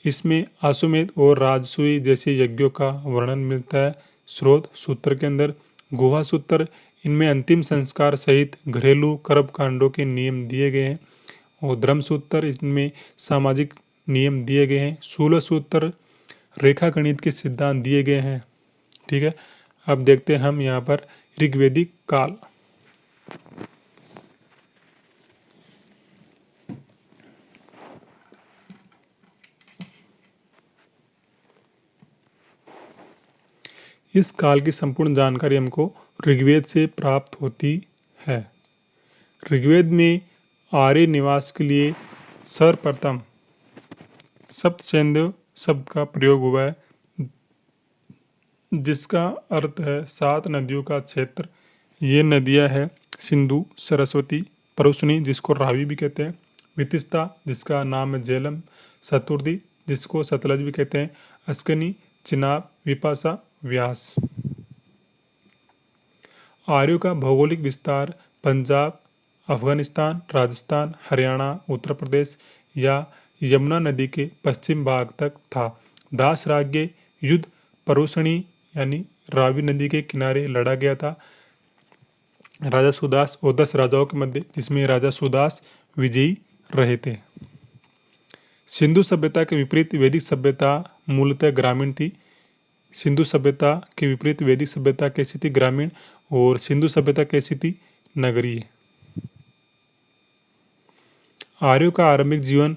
इसमें आश्वमेध और राजसूय जैसे यज्ञों का वर्णन मिलता है स्रोत सूत्र के अंदर। गुहा सूत्र, इनमें अंतिम संस्कार सहित घरेलू कर्म कांडों के नियम दिए गए हैं। और धर्म सूत्र, इसमें सामाजिक नियम दिए गए हैं। शूल सूत्र, रेखा गणित के सिद्धांत दिए गए हैं। ठीक है, अब देखते हैं हम यहाँ पर ऋग्वेदिक काल। इस काल की संपूर्ण जानकारी हमको ऋग्वेद से प्राप्त होती है। ऋग्वेद में आर्य निवास के लिए सर्वप्रथम सप्तसेंद्र शब्द का प्रयोग हुआ है, जिसका अर्थ है 7 नदियों का क्षेत्र। ये नदियां हैं सिंधु, सरस्वती, परुष्णी जिसको रावी भी कहते हैं, वितिस्ता जिसका नाम है झेलम, शतुर्दी जिसको सतलज भी कहते हैं, अस्कनी, चिनाब, विपाशा, व्यास। आर्यों का भौगोलिक विस्तार पंजाब, अफगानिस्तान, राजस्थान, हरियाणा, उत्तर प्रदेश या यमुना नदी के पश्चिम भाग तक था। दास राज्य युद्ध परुष्णी यानी रावी नदी के किनारे लड़ा गया था राजा सुदास और 10 राजाओं के मध्य, जिसमें राजा सुदास विजयी रहे थे। सिंधु सभ्यता के विपरीत वैदिक सभ्यता मूलतः ग्रामीण थी। सिंधु सभ्यता के विपरीत वैदिक सभ्यता कैसी थी? ग्रामीण। और सिंधु सभ्यता कैसी थी? नगरीय। आर्यों का आरंभिक जीवन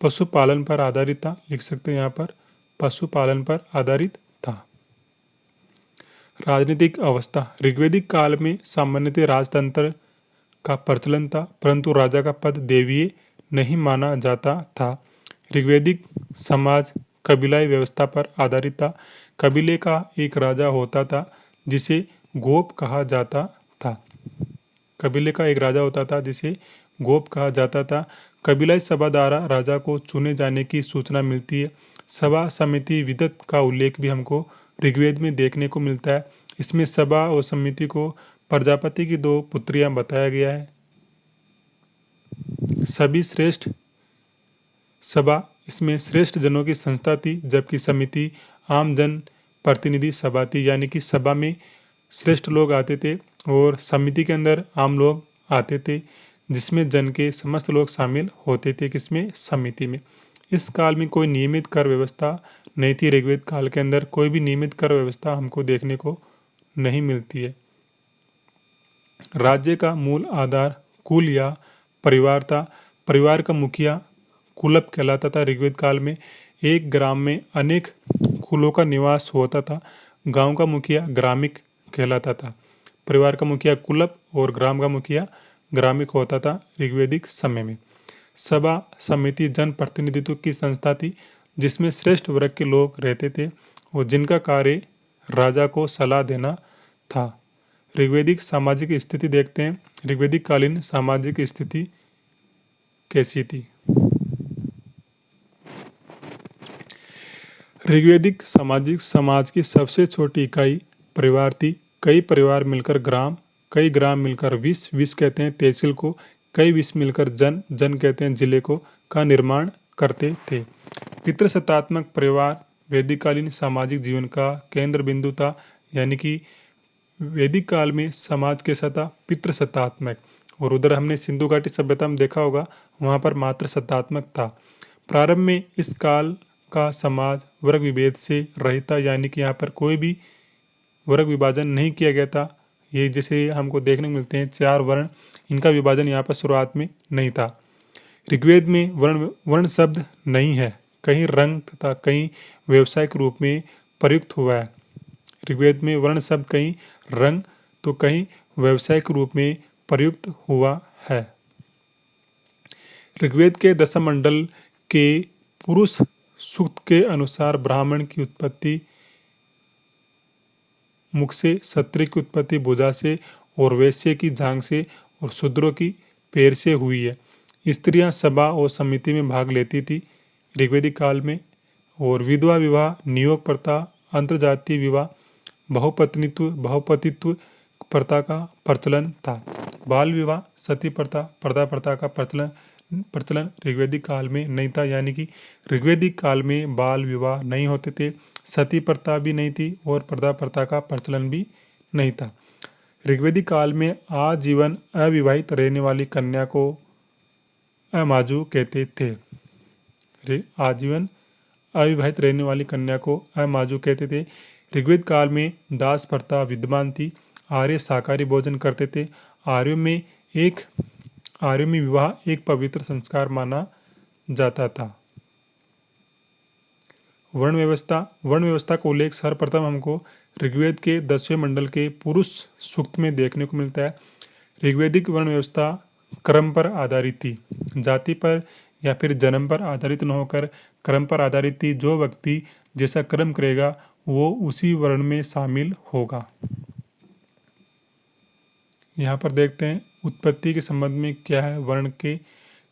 पशुपालन पर आधारित था। लिख सकते हैं यहाँ पर, पशुपालन पर आधारित था। राजनीतिक अवस्था, ऋग्वैदिक काल में सामान्यतः राजतंत्र का प्रचलन था, परंतु राजा का पद देवीय नहीं माना जाता था। ऋग्वैदिक समाज कबीलाई व्यवस्था पर आधारित था। कबीले का एक राजा होता था जिसे गोप कहा जाता था। कबीले का एक राजा होता था जिसे गोप कहा जाता था। कबीलाई सभा द्वारा राजा को चुने जाने की सूचना मिलती है। सभा समिति विदत का उल्लेख भी हमको ऋग्वेद में देखने को मिलता है। इसमें सभा और समिति को प्रजापति की 2 पुत्रियां बताया गया है। सभी श्रेष्ठ सभा, इसमें श्रेष्ठ जनों की संस्था थी, जबकि समिति आम जन प्रतिनिधि सभा थी, यानी कि सभा में श्रेष्ठ लोग आते थे और समिति के अंदर आम लोग आते थे, जिसमें जन के समस्त लोग शामिल होते थे। किसमें? समिति में। इस काल में कोई नियमित कर व्यवस्था नहीं थी। ऋग्वेद काल के अंदर कोई भी नियमित कर व्यवस्था हमको देखने को नहीं मिलती है। राज्य का मूल आधार कुल या परिवार था। परिवार का मुखिया कुलप कहलाता था। ऋग्वेद काल में एक ग्राम में अनेक कुलों का निवास होता था। गांव का मुखिया ग्रामिक कहलाता था। परिवार का मुखिया कुलप और ग्राम का मुखिया ग्रामिक होता था ऋग्वैदिक समय में। सभा समिति जन प्रतिनिधित्व की संस्था थी, जिसमें श्रेष्ठ वर्ग के लोग रहते थे और जिनका कार्य राजा को सलाह देना था। ऋग्वैदिक सामाजिक स्थिति देखते हैं। ऋग्वैदिक कालीन सामाजिक स्थिति कैसी थी? ऋग्वैदिक सामाजिक समाज की सबसे छोटी इकाई परिवार थी। कई परिवार मिलकर ग्राम, कई ग्राम मिलकर विस, विस कहते हैं तहसील को, कई विस मिलकर जन, जन कहते हैं जिले को, का निर्माण करते थे। पितृसत्तात्मक परिवार वैदिककालीन सामाजिक जीवन का केंद्र बिंदु था, यानी कि वैदिक काल में समाज कैसा था? पितृसत्तात्मक। और उधर हमने सिंधु घाटी सभ्यता में देखा होगा, वहाँ पर मात्र सत्तात्मक था। प्रारंभ में इस काल का समाज वर्ग विभेद से रहित था, यानी कि यहाँ पर कोई भी वर्ग विभाजन नहीं किया गया था। ये जैसे हमको देखने को मिलते हैं 4 वर्ण, इनका विभाजन यहाँ पर शुरुआत में नहीं था। ऋग्वेद में वर्ण वर्ण शब्द नहीं है, कहीं रंग तथा कहीं व्यवसायिक रूप में प्रयुक्त हुआ है। ऋग्वेद में वर्ण शब्द कहीं रंग तो कहीं व्यवसायिक रूप में प्रयुक्त हुआ है। ऋग्वेद के दशम मंडल के पुरुष सूक्त के अनुसार ब्राह्मण की उत्पत्ति मुख से, क्षत्रिय की उत्पत्ति भुजा से और वैश्य की जांघ से और शूद्रों की पैर से हुई है। स्त्रियां सभा और समिति में भाग लेती थी ऋग्वेदिक काल में। और विधवा विवाह, नियोग प्रथा, अंतर्जातीय विवाह, बहुपतित्व प्रथा का प्रचलन था। बाल विवाह, सती प्रथा, पर्दा प्रथा का प्रचलन ऋग्वेदिक काल में नहीं था, यानी कि ऋग्वेदिक काल में बाल विवाह नहीं होते थे, सती प्रथा भी नहीं थी और पर्दा प्रथा का प्रचलन भी नहीं था। ऋग्वेदिक काल में आजीवन अविवाहित रहने वाली कन्या को अमाजु कहते थे। आजीवन अविवाहित रहने वाली कन्या को अमाजु कहते थे। ऋग्वेद काल में दास प्रथा विद्यमान थी। आर्य शाकाहारी भोजन करते थे। आर्यों में विवाह एक पवित्र संस्कार माना जाता था। वर्ण व्यवस्था का उल्लेख सर्वप्रथम हमको ऋग्वेद के 10वें मंडल के पुरुष सूक्त में देखने को मिलता है। ऋग्वेदिक वर्ण व्यवस्था क्रम पर आधारित थी, जाति पर या फिर जन्म पर आधारित न होकर क्रम पर आधारित थी। जो व्यक्ति जैसा कर्म करेगा वो उसी वर्ण में शामिल होगा। यहाँ पर देखते हैं उत्पत्ति के संबंध में क्या है वर्ण के।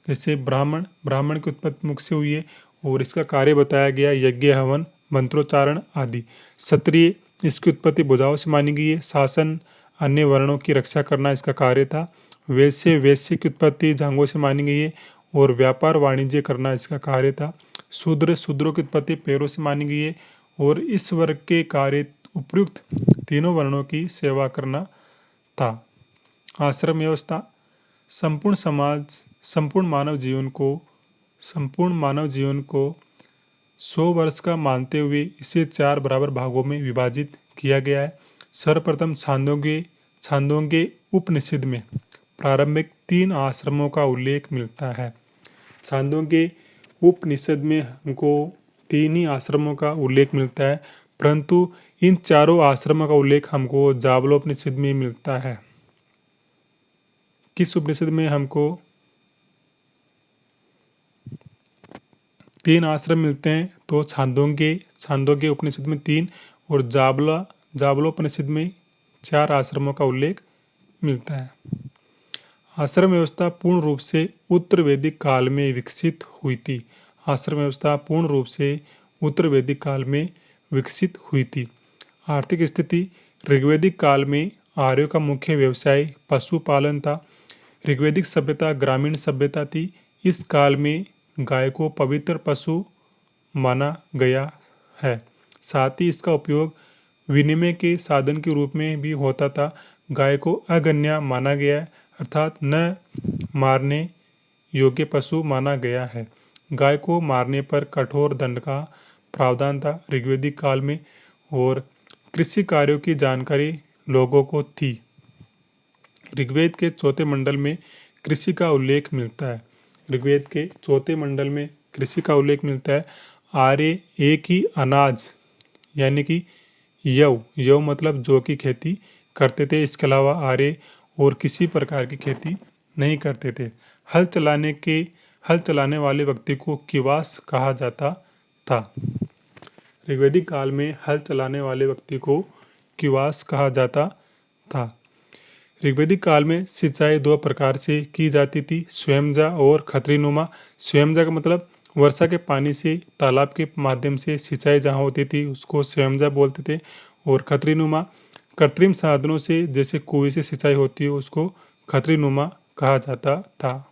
जैसे ब्राह्मण की उत्पत्ति मुख से हुई है और इसका कार्य बताया गया यज्ञ, हवन, मंत्रोच्चारण आदि। क्षत्रिय, इसकी उत्पत्ति भुजाओं से मानी गई है। शासन, अन्य वर्णों की रक्षा करना इसका कार्य था। वैश्य की उत्पत्ति जांघों से मानी गई है और व्यापार वाणिज्य करना इसका कार्य था। शूद्रों की उत्पत्ति पैरों से मानी गई है और इस वर्ग के कार्य उपयुक्त तीनों वर्णों की सेवा करना था। आश्रम व्यवस्था संपूर्ण मानव जीवन को 100 वर्ष का मानते हुए इसे 4 बराबर भागों में विभाजित किया गया है। सर्वप्रथम छांदोग्य उपनिषद में प्रारंभिक 3 आश्रमों का उल्लेख मिलता है। छांदोग्य उपनिषद में हमको 3 ही आश्रमों का उल्लेख मिलता है, परंतु इन चारों आश्रमों का उल्लेख हमको जाबलोपनिषद में मिलता है। किस उपनिषद में हमको 3 आश्रम मिलते हैं? तो छांदोग्य उपनिषद में 3 और जाबलोपनिषद में 4 आश्रमों का उल्लेख मिलता है। आश्रम व्यवस्था पूर्ण रूप से उत्तर वैदिक काल में विकसित हुई थी। आश्रम व्यवस्था पूर्ण रूप से उत्तर वैदिक काल में विकसित हुई थी। आर्थिक स्थिति ऋग्वैदिक काल में आर्यों का मुख्य व्यवसाय पशुपालन था। ऋग्वैदिक सभ्यता ग्रामीण सभ्यता थी। इस काल में गाय को पवित्र पशु माना गया है। साथ ही इसका उपयोग विनिमय के साधन के रूप में भी होता था। गाय को अगण्य माना गया है, अर्थात न मारने योग्य पशु माना गया है। गाय को मारने पर कठोर दंड का प्रावधान था ऋग्वैदिक काल में और कृषि कार्यों की जानकारी लोगों को थी। ऋग्वेद के 4थे मंडल में कृषि का उल्लेख मिलता है। ऋग्वेद के 4थे मंडल में कृषि का उल्लेख मिलता है। आर्य एक ही अनाज यानी कि यव मतलब जौ की खेती करते थे। इसके अलावा आर्य और किसी प्रकार की खेती नहीं करते थे। हल चलाने वाले व्यक्ति को किवास कहा जाता था। ऋग्वैदिक काल में हल चलाने वाले व्यक्ति को किवास कहा जाता था। ऋग्वैदिक काल में सिंचाई 2 प्रकार से की जाती थी, स्वयंजा और खत्रीनुमा। स्वयंजा का मतलब वर्षा के पानी से तालाब के माध्यम से सिंचाई जहाँ होती थी उसको स्वयंजा बोलते थे। और खत्रीनुमा कृत्रिम साधनों से जैसे कुएं से सिंचाई होती है उसको खत्रीनुमा कहा जाता था।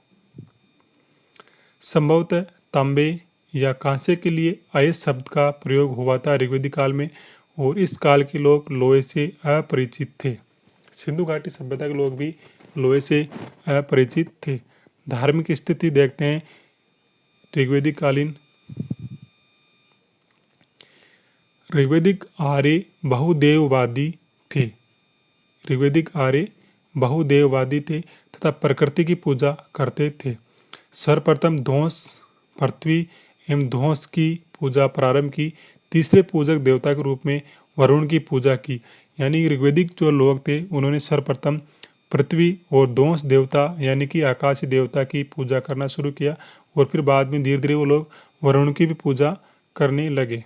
संभवतः तांबे या कांसे के लिए अय शब्द का प्रयोग हुआ था ऋग्वैदिक काल में और इस काल के लोग लोहे से अपरिचित थे। सिंधु घाटी सभ्यता के लोग भी लोहे से अपरिचित थे। धार्मिक स्थिति देखते हैं ऋग्वैदिक आर्य बहुदेववादी थे तथा प्रकृति की पूजा करते थे। सर्वप्रथम ध्वंस पृथ्वी एवं ध्वंस की पूजा प्रारंभ की। तीसरे पूजक देवता के रूप में वरुण की पूजा की। यानी ऋग्वेदिक जो लोग थे उन्होंने सर्वप्रथम पृथ्वी और ध्वंस देवता यानी कि आकाशीय देवता की पूजा करना शुरू किया और फिर बाद में धीरे धीरे वो लोग वरुण की भी पूजा करने लगे।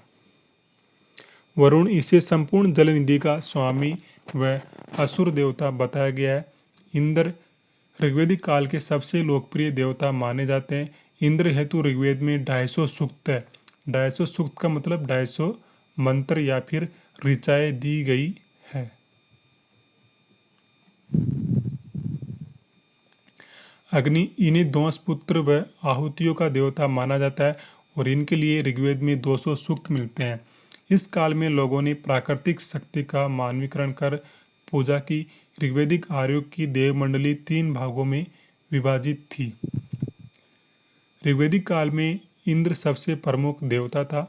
वरुण इसे संपूर्ण जल निधि का स्वामी व असुर देवता बताया गया है। इंद्र ऋग्वेदिक काल के सबसे लोकप्रिय देवता माने जाते हैं। इंद्र हेतु ऋग्वेद में 250 सूक्त है। 250 सूक्त का मतलब 250 मंत्र या फिर ऋचाएं दी गई है। अग्नि इन्हें ध्वंस पुत्र व आहुतियों का देवता माना जाता है और इनके लिए ऋग्वेद में 200 सूक्त मिलते हैं। इस काल में लोगों ने प्राकृतिक शक्ति का मानवीकरण कर पूजा की। ऋग्वेदिक आर्यों की देवमंडली 3 भागों में विभाजित थी। ऋग्वेदिक काल में इंद्र सबसे प्रमुख देवता था।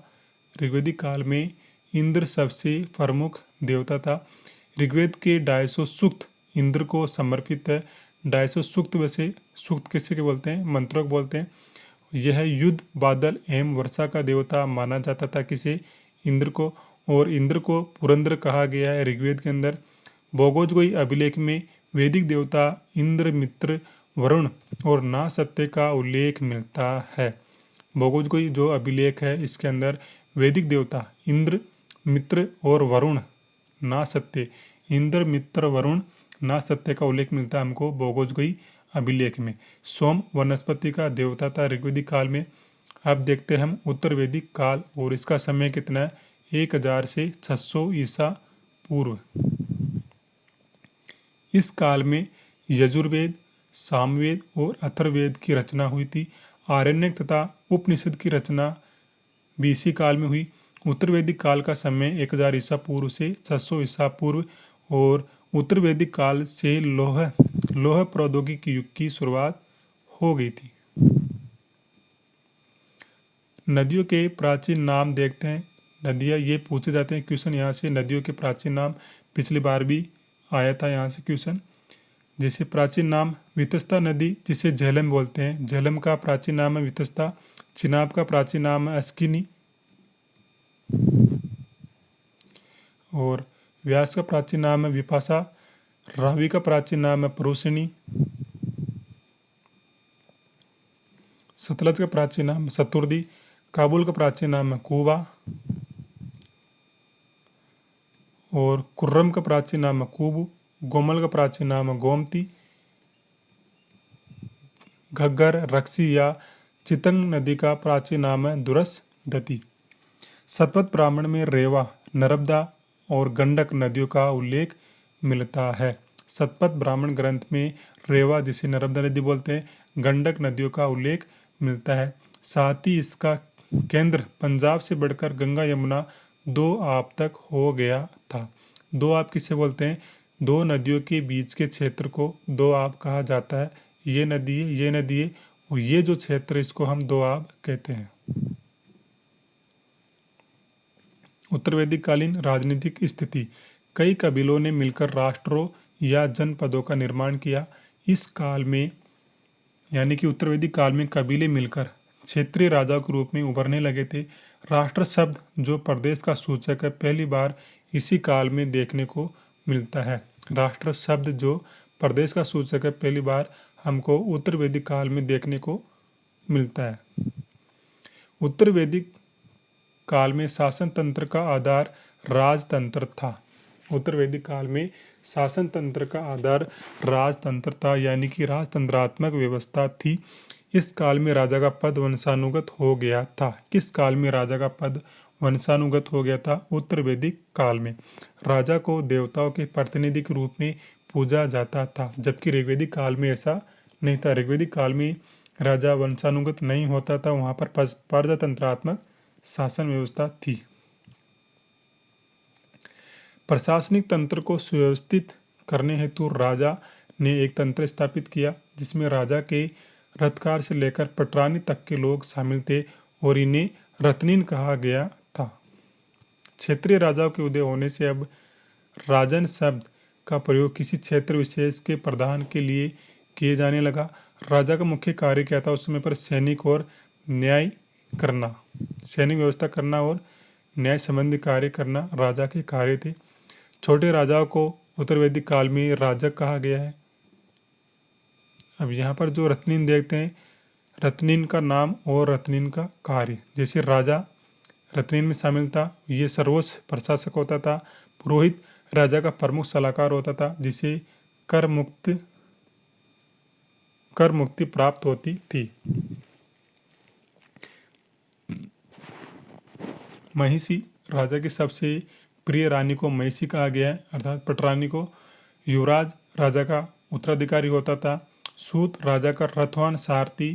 ऋग्वेदिक काल में इंद्र सबसे प्रमुख देवता था। ऋग्वेद के 250 सूक्त इंद्र को समर्पित है। 250 सूक्त वैसे सूक्त किसे के बोलते हैं? मंत्रों को बोलते हैं। यह युद्ध बादल एवं वर्षा का देवता माना जाता था किसे? इंद्र को। और इंद्र को पुरंदर कहा गया है ऋग्वेद के अंदर। भोगोजगोई अभिलेख में वैदिक देवता इंद्र मित्र वरुण और नासत्य का उल्लेख मिलता है। भोगोजगोई जो अभिलेख है इसके अंदर वैदिक देवता इंद्र मित्र और वरुण नासत्य इंद्र मित्र वरुण नासत्य का उल्लेख मिलता है हमको भोगोजगोई अभिलेख में। सोम वनस्पति का देवता था ऋग्वेदिक काल में। अब देखते हैं हम उत्तर वैदिक काल और इसका समय कितना है? 1000 से 600 ईसा पूर्व। इस काल में यजुर्वेद सामवेद और अथर्ववेद की रचना हुई थी। आरण्यक तथा उपनिषद की रचना भी इसी काल में हुई। उत्तर वैदिक काल का समय 1000 ईसा पूर्व से 600 ईसा पूर्व और उत्तर वैदिक काल से लोह प्रौद्योगिकी युग की शुरुआत हो गई थी। नदियों के प्राचीन नाम देखते हैं। नदियाँ ये पूछे जाते हैं क्वेश्चन यहाँ से। नदियों के प्राचीन नाम पिछली बार भी आया था यहाँ से क्वेश्चन। जैसे प्राचीन नाम वितस्ता नदी जिसे झेलम बोलते हैं। झेलम का प्राचीन नाम है वितस्ता। चिनाब का प्राचीन नाम है अस्किनी और व्यास का प्राचीन नाम है विपाशा। रावी का प्राचीन नाम है परोसिनी। सतलज का प्राचीन नाम है सतुर्दी। काबुल का प्राचीन नाम है कुबा और कुर्रम का प्राचीन नाम है कुबू। गोमल का प्राचीन नाम है गोमती। घग्गर रक्सी या चितंग नदी का प्राचीन नाम है दुरस दती। सतपथ ब्राह्मण में रेवा नर्मदा और गंडक नदियों का उल्लेख मिलता है। सतपथ ब्राह्मण ग्रंथ में रेवा जिसे नर्मदा नदी बोलते हैं गंडक नदियों का उल्लेख मिलता है। साथ ही इसका केंद्र पंजाब से बढ़कर गंगा यमुना 2 आप तक हो गया था। 2 आप किसे बोलते हैं? 2 नदियों के बीच के क्षेत्र को 2 आप कहा जाता है। ये नदी है, ये नदी है और ये जो क्षेत्र इसको हम 2 आप कहते हैं। उत्तर वैदिक कालीन राजनीतिक स्थिति। कई कबीलों ने मिलकर राष्ट्रों या जनपदों का निर्माण किया। इस काल में यानी कि उत्तर वैदिक काल में कबीले मिलकर क्षेत्रीय राजाओं के रूप में उभरने लगे थे। राष्ट्र शब्द जो प्रदेश का सूचक है पहली बार इसी काल में देखने को मिलता है। राष्ट्र शब्द जो प्रदेश का सूचक है पहली बार हमको उत्तर वैदिक काल में देखने को मिलता है। उत्तर वैदिक काल में शासन तंत्र का आधार राजतंत्र था। उत्तर वैदिक काल में शासन तंत्र का आधार राजतंत्र था यानी कि राजतंत्रात्मक व्यवस्था थी। इस काल में राजा का पद वंशानुगत हो गया था। किस काल में राजा का पद वंशानुगत हो गया था? उत्तर वैदिक काल में राजा को देवताओं के प्रतिनिधि के रूप में पूजा जाता था, जबकि ऋग्वेदिक काल में ऐसा नहीं था। ऋग्वेदिक काल में राजा वंशानुगत नहीं होता था, वहाँ पर प्रजातंत्रात्मक शासन व्यवस्था थी। प्रशासनिक तंत्र को सुव्यवस्थित करने हेतु राजा ने एक तंत्र स्थापित किया जिसमें राजा के रथकार से लेकर पटरानी तक के लोग शामिल थे और इन्हें रत्नीन कहा गया था। क्षेत्रीय राजाओं के उदय होने से अब राजन शब्द का प्रयोग किसी क्षेत्र विशेष के प्रधान के लिए किए जाने लगा। राजा का मुख्य कार्य क्या था उस समय पर? सैनिक और न्याय करना, सैनिक व्यवस्था करना और न्याय संबंधी कार्य करना राजा के कार्य थे। छोटे राजाओं को उत्तर वैदिक काल में राजक कहा गया है। अब यहाँ पर जो रत्नीन देखते हैं, रत्नीन का नाम और रत्नीन का कार्य। जैसे राजा रत्नीन में शामिल था, ये सर्वोच्च प्रशासक होता था। पुरोहित राजा का प्रमुख सलाहकार होता था, जिसे कर मुक्ति प्राप्त होती थी। महिषी राजा की सबसे प्रिय रानी को महिषी कहा गया है, अर्थात पटरानी को। युवराज राजा का उत्तराधिकारी होता था। सूत राजा का रथवान सारथी,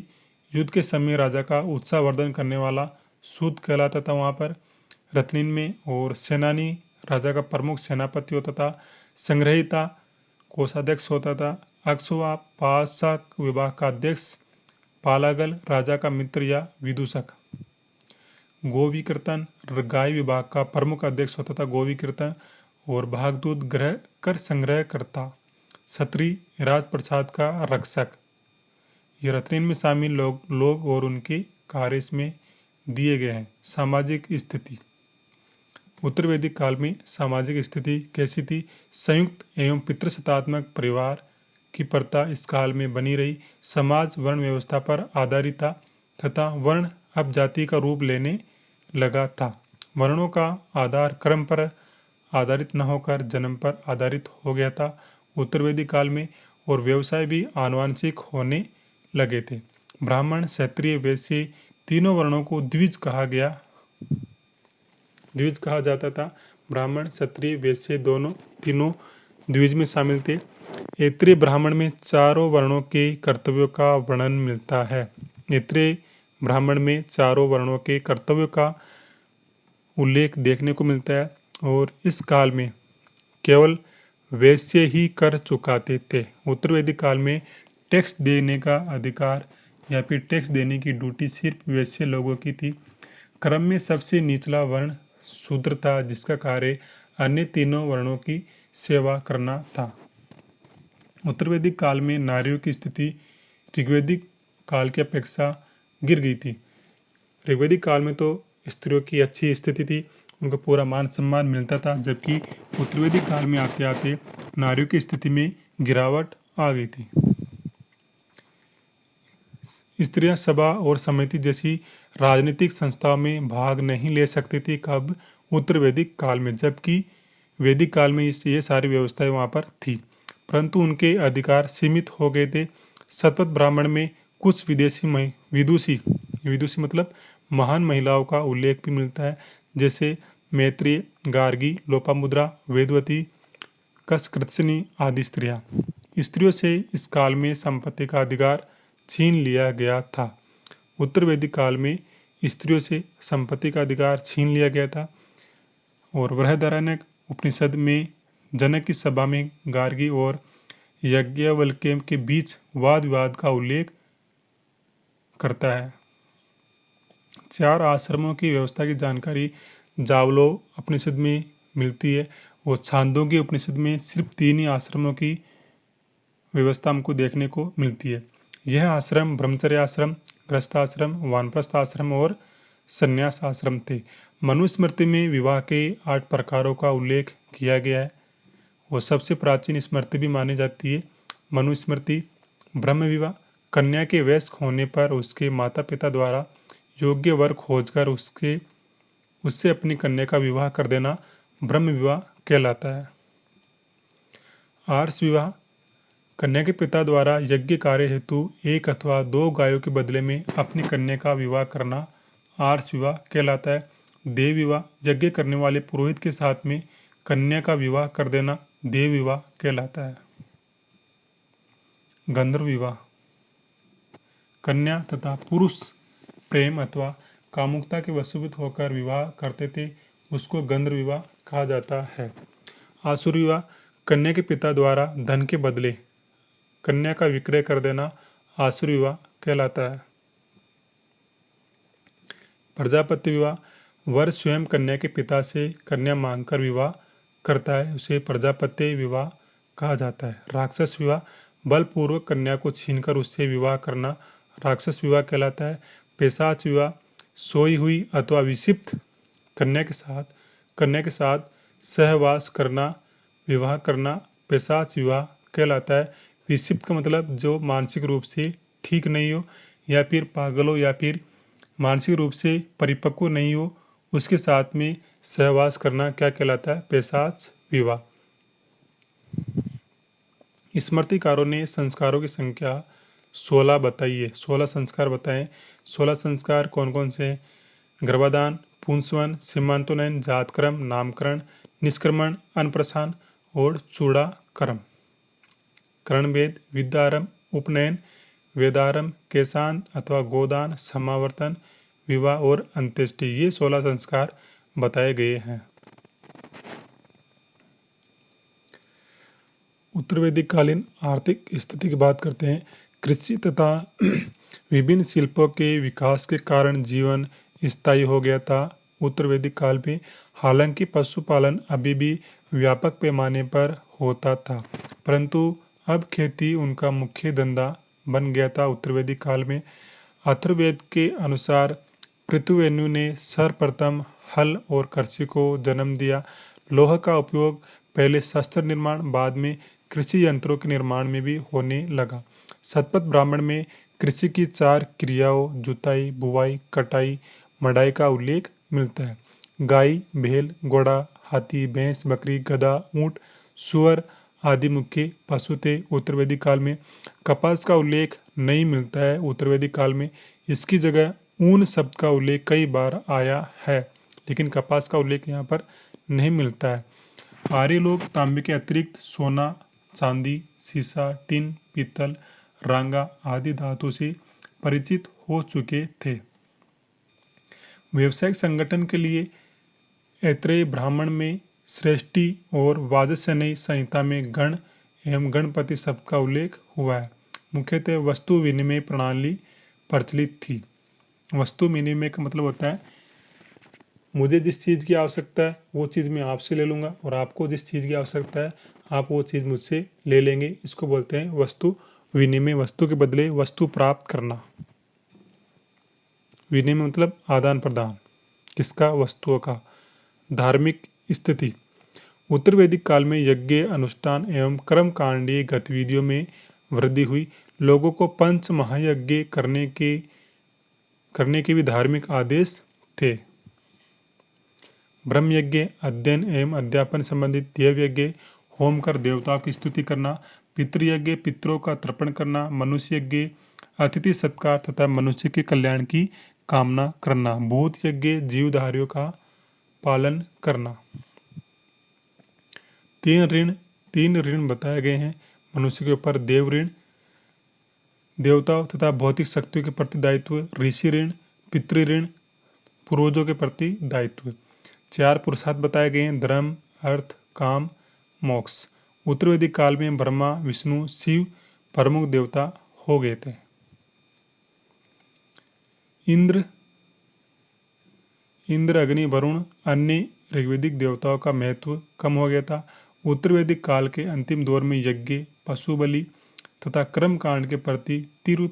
युद्ध के समय राजा का उत्साहवर्धन करने वाला सूत कहलाता था वहाँ पर रत्नीन में। और सेनानी राजा का प्रमुख सेनापति होता था। संग्रहिता कोषाध्यक्ष होता था। अक्षवा पाशक विभाग का अध्यक्ष। पालागल राजा का मित्र या विदूषक। गोविकीर्तन गाय विभाग का प्रमुख अध्यक्ष होता था गोविकीर्तन। और भागदूत ग्रह कर संग्रह करता। छत्री राजप्रसाद का रक्षक। ये रत्नीन में शामिल लोग और उनके कार्य इसमें दिए गए हैं। सामाजिक स्थिति। उत्तर वैदिक काल में सामाजिक स्थिति कैसी थी? संयुक्त एवं पितृसत्तात्मक परिवार की प्रथा इस काल में बनी रही। समाज वर्ण व्यवस्था पर आधारित था तथा वर्ण अब जाति का रूप लेने लगा था। वर्णों का आधार कर्म पर आधारित न होकर जन्म पर आधारित हो गया था उत्तर वैदिक काल में। और व्यवसाय भी आनुवांशिक होने लगे थे। ब्राह्मण क्षत्रिय वैश्य तीनों वर्णों को द्विज कहा जाता था। ब्राह्मण क्षत्रिय वैश्य तीनों द्विज में शामिल थे। ऐत्रेय ब्राह्मण में चारों वर्णों के कर्तव्यों का वर्णन मिलता है। ऐत्रेय ब्राह्मण में चारों वर्णों के कर्तव्यों का उल्लेख देखने को मिलता है। और इस काल में केवल वैश्य ही कर चुकाते थे। उत्तर वैदिक काल में टैक्स देने का अधिकार या फिर टैक्स देने की ड्यूटी सिर्फ वैश्य लोगों की थी। क्रम में सबसे निचला वर्ण शूद्र था, जिसका कार्य अन्य तीनों वर्णों की सेवा करना था। उत्तर वैदिक काल में नारियों की स्थिति ऋग्वैदिक काल की अपेक्षा गिर गई थी। ऋग्वैदिक काल में तो स्त्रियों की अच्छी स्थिति थी, उनको पूरा मान सम्मान मिलता था, जबकि उत्तर वैदिक काल में आते आते नारियों की स्थिति में गिरावट आ गई थी। स्त्रियां सभा और समिति जैसी राजनीतिक संस्थाओं में भाग नहीं ले सकती थी। कब? उत्तर वैदिक काल में, जबकि वैदिक काल में ये सारी व्यवस्थाएं वहाँ पर थी, परंतु उनके अधिकार सीमित हो गए थे। शतपथ ब्राह्मण में कुछ विदुषी मतलब महान महिलाओं का उल्लेख भी मिलता है, जैसे मैत्री, गार्गी, लोपामुद्रा, वेदवती, कसकृत्सिनी आदि स्त्रियों से इस काल में संपत्ति का अधिकार छीन लिया गया था। उत्तर वैदिक काल में स्त्रियों से संपत्ति का अधिकार छीन लिया गया था। और बृहदारण्यक उपनिषद में जनक की सभा में गार्गी और याज्ञवल्क्य के बीच वाद विवाद का उल्लेख करता है। 4 आश्रमों की व्यवस्था की जानकारी जावलो उपनिषद में मिलती है। और छांदोग्य उपनिषद में सिर्फ 3 ही आश्रमों की व्यवस्था हमको देखने को मिलती है। यह आश्रम ब्रह्मचर्य आश्रम, गृहस्थ आश्रम, वानप्रस्थ आश्रम और संन्यास आश्रम थे। मनुस्मृति में विवाह के 8 प्रकारों का उल्लेख किया गया है। वो सबसे प्राचीन स्मृति भी मानी जाती है मनुस्मृति। ब्रह्म विवाह, कन्या के वयस्क होने पर उसके माता पिता द्वारा योग्य वर खोजकर उससे अपनी कन्या का विवाह कर देना ब्रह्म विवाह कहलाता है। आर्ष विवाह, कन्या के पिता द्वारा यज्ञ कार्य हेतु 1 अथवा 2 गायों के बदले में अपनी कन्या का विवाह करना आर्ष विवाह कहलाता है। देव विवाह, यज्ञ करने वाले पुरोहित के साथ में कन्या का विवाह कर देना देव विवाह कहलाता है। गंधर्व विवाह, कन्या तथा पुरुष प्रेम अथवा कामुकता के वशीभूत होकर विवाह करते थे, उसको गंधर्व विवाह कहा जाता है। आसुर विवाह, कन्या के पिता द्वारा धन के बदले कन्या का विक्रय कर देना आसुर विवाह कहलाता है। प्रजापति विवाह, वर स्वयं कन्या के पिता से कन्या मांगकर विवाह करता है, उसे प्रजापति विवाह कहा जाता है। राक्षस विवाह, बलपूर्वक कन्या को छीनकर उससे विवाह करना राक्षस विवाह कहलाता है। पिशाच विवाह सोई हुई अथवा विक्षिप्त कन्या के साथ सहवास करना, विवाह करना पिशाच विवाह कहलाता है। विक्षिप्त का मतलब जो मानसिक रूप से ठीक नहीं हो या फिर पागल हो या फिर मानसिक रूप से परिपक्व नहीं हो, उसके साथ में सहवास करना क्या कहलाता है? पिशाच विवाह। स्मृतिकारों ने संस्कारों की संख्या 16 बताई है। 16 संस्कार बताएं। 16 संस्कार कौन कौन से हैं? गर्भाधान, पुंसवन, सीमांतोनयन, जातकर्म, नामकरण, निष्क्रमण, अन्नप्रशान और चूड़ाकर्म। करणभेद, विद्यारंभ, उपनयन, वेदारंभ, केशांत अथवा गोदान, समावर्तन, विवाह और अंत्येष्टि, ये 16 संस्कार बताए गए हैं। उत्तर वैदिक कालीन आर्थिक स्थिति की बात करते हैं। कृषि तथा विभिन्न शिल्पों के विकास के कारण जीवन स्थायी हो गया था। उत्तर वैदिक काल में हालांकि पशुपालन अभी भी व्यापक पैमाने पर होता था, परंतु अब खेती उनका मुख्य धंधा बन गया था। उत्तर वैदिक काल में अथर्ववेद के अनुसार पृथुवेनु ने सर्वप्रथम हल और कृषि को जन्म दिया। लोह का उपयोग पहले शस्त्र निर्माण, बाद में कृषि यंत्रों के निर्माण में भी होने लगा। शतपथ ब्राह्मण में कृषि की 4 क्रियाओं जुताई, बुवाई, कटाई, मड़ाई का उल्लेख मिलता है। गाय, भेल, घोड़ा, हाथी, भैंस, बकरी, गधा, ऊंट, सुअर आदि मुख्य पशु थे। उत्तर वैदिक काल में कपास का उल्लेख नहीं मिलता है। उत्तर वैदिक काल में इसकी जगह ऊन शब्द का उल्लेख कई बार आया है, लेकिन कपास का उल्लेख यहाँ पर नहीं मिलता है। आर्य लोग तांबे के अतिरिक्त सोना, चांदी, सीसा, टिन, पीतल, रांगा आदि धातु से परिचित हो चुके थे। व्यावसायिक संगठन के लिए ऐत्रेय ब्राह्मण में श्रेष्ठी और वाजस्ययनी संहिता में गण एवं गणपति शब्द का उल्लेख हुआ है। मुख्यतः वस्तु विनिमय प्रणाली प्रचलित थी। वस्तु विनिमय का मतलब होता है मुझे जिस चीज़ की आवश्यकता है वो चीज़ मैं आपसे ले लूँगा और आपको जिस चीज़ की आवश्यकता है आप वो चीज़ मुझसे ले लेंगे। इसको बोलते हैं वस्तु विनिमय। वस्तु के बदले वस्तु प्राप्त करना। विनिमय मतलब आदान प्रदान। किसका? वस्तुओं का। धार्मिक स्थिति। उत्तर वैदिक काल में यज्ञ, अनुष्ठान एवं कर्मकांडीय गतिविधियों में वृद्धि हुई। लोगों को पंच महायज्ञ करने के भी धार्मिक आदेश थे। ब्रह्म यज्ञ, अध्ययन एवं अध्यापन संबंधित देव यज्ञ, होम कर देवताओं की स्तुति करना, पितृयज्ञ, पितरों का तर्पण करना, मनुष्य यज्ञ, अतिथि सत्कार तथा मनुष्य के कल्याण की कामना करना, भूत यज्ञ, जीवधारियों का पालन करना। 3 ऋण बताए गए हैं मनुष्य के ऊपर। देव ऋण, देवताओं तथा भौतिक शक्तियों के प्रति दायित्व, ऋषि ऋण, पितृ ऋण, पूर्वजों के प्रति दायित्व। 4 पुरुषार्थ बताए गए हैं, धर्म, अर्थ, काम, मोक्ष। उत्तर वैदिक काल में ब्रह्मा, विष्णु, शिव प्रमुख देवता हो गए थे। इंद्र, अग्नि, वरुण, अन्य ऋग्वैदिक देवताओं का महत्व कम हो गया था। उत्तर वैदिक काल के अंतिम दौर में यज्ञ, पशु बलि तथा कर्मकांड के प्रति तीव्र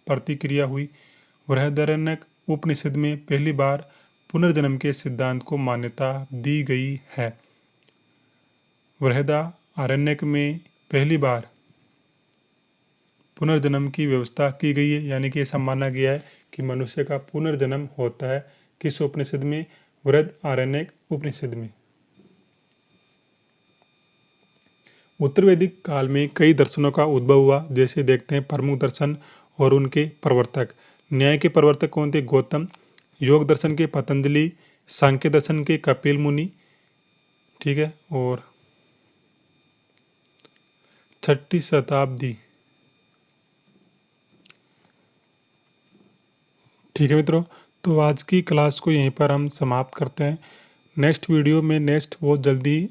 प्रतिक्रिया हुई। बृहदारण्यक उपनिषद में पहली बार पुनर्जन्म के सिद्धांत को मान्यता दी गई है। बृहदारण्यक में पहली बार पुनर्जन्म की व्यवस्था की गई है, यानी कि ऐसा माना गया है कि मनुष्य का पुनर्जन्म होता है। किस उपनिषद में? बृहदारण्यक उपनिषद में। उत्तर वैदिक काल में कई दर्शनों का उद्भव हुआ, जैसे देखते हैं प्रमुख दर्शन और उनके प्रवर्तक। न्याय के प्रवर्तक कौन थे? गौतम। योग दर्शन के पतंजलि, सांख्य दर्शन के कपिल मुनि, ठीक है। और 6ठी शताब्दी, ठीक है मित्रों। तो आज की क्लास को यहीं पर हम समाप्त करते हैं। नेक्स्ट वीडियो में बहुत जल्दी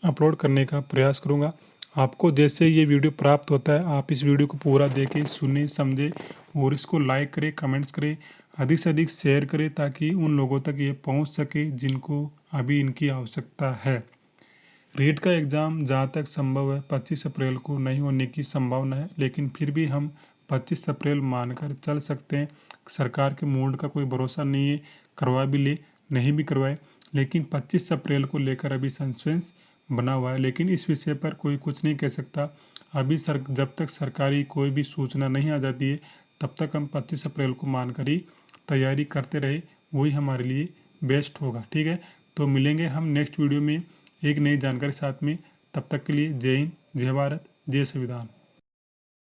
अपलोड करने का प्रयास करूंगा। आपको जैसे ये वीडियो प्राप्त होता है आप इस वीडियो को पूरा देखें, सुने, समझे और इसको लाइक करें, कमेंट्स करें, अधिक से अधिक शेयर करें ताकि उन लोगों तक ये पहुंच सके जिनको अभी इनकी आवश्यकता है। रीट का एग्ज़ाम जहाँ तक संभव है 25 अप्रैल को नहीं होने की संभावना है, लेकिन फिर भी हम 25 अप्रैल मानकर चल सकते हैं। सरकार के मूड का कोई भरोसा नहीं है, करवा भी ले नहीं भी करवाए, लेकिन 25 अप्रैल को लेकर अभी सस्पेंस बना हुआ है। लेकिन इस विषय पर कोई कुछ नहीं कह सकता। अभी जब तक सरकारी कोई भी सूचना नहीं आ जाती है तब तक हम 25 अप्रैल को मानकर ही तैयारी करते रहे, वही हमारे लिए बेस्ट होगा। ठीक है, तो मिलेंगे हम नेक्स्ट वीडियो में एक नई जानकारी साथ में। तब तक के लिए जय हिंद, जय भारत, जय संविधान।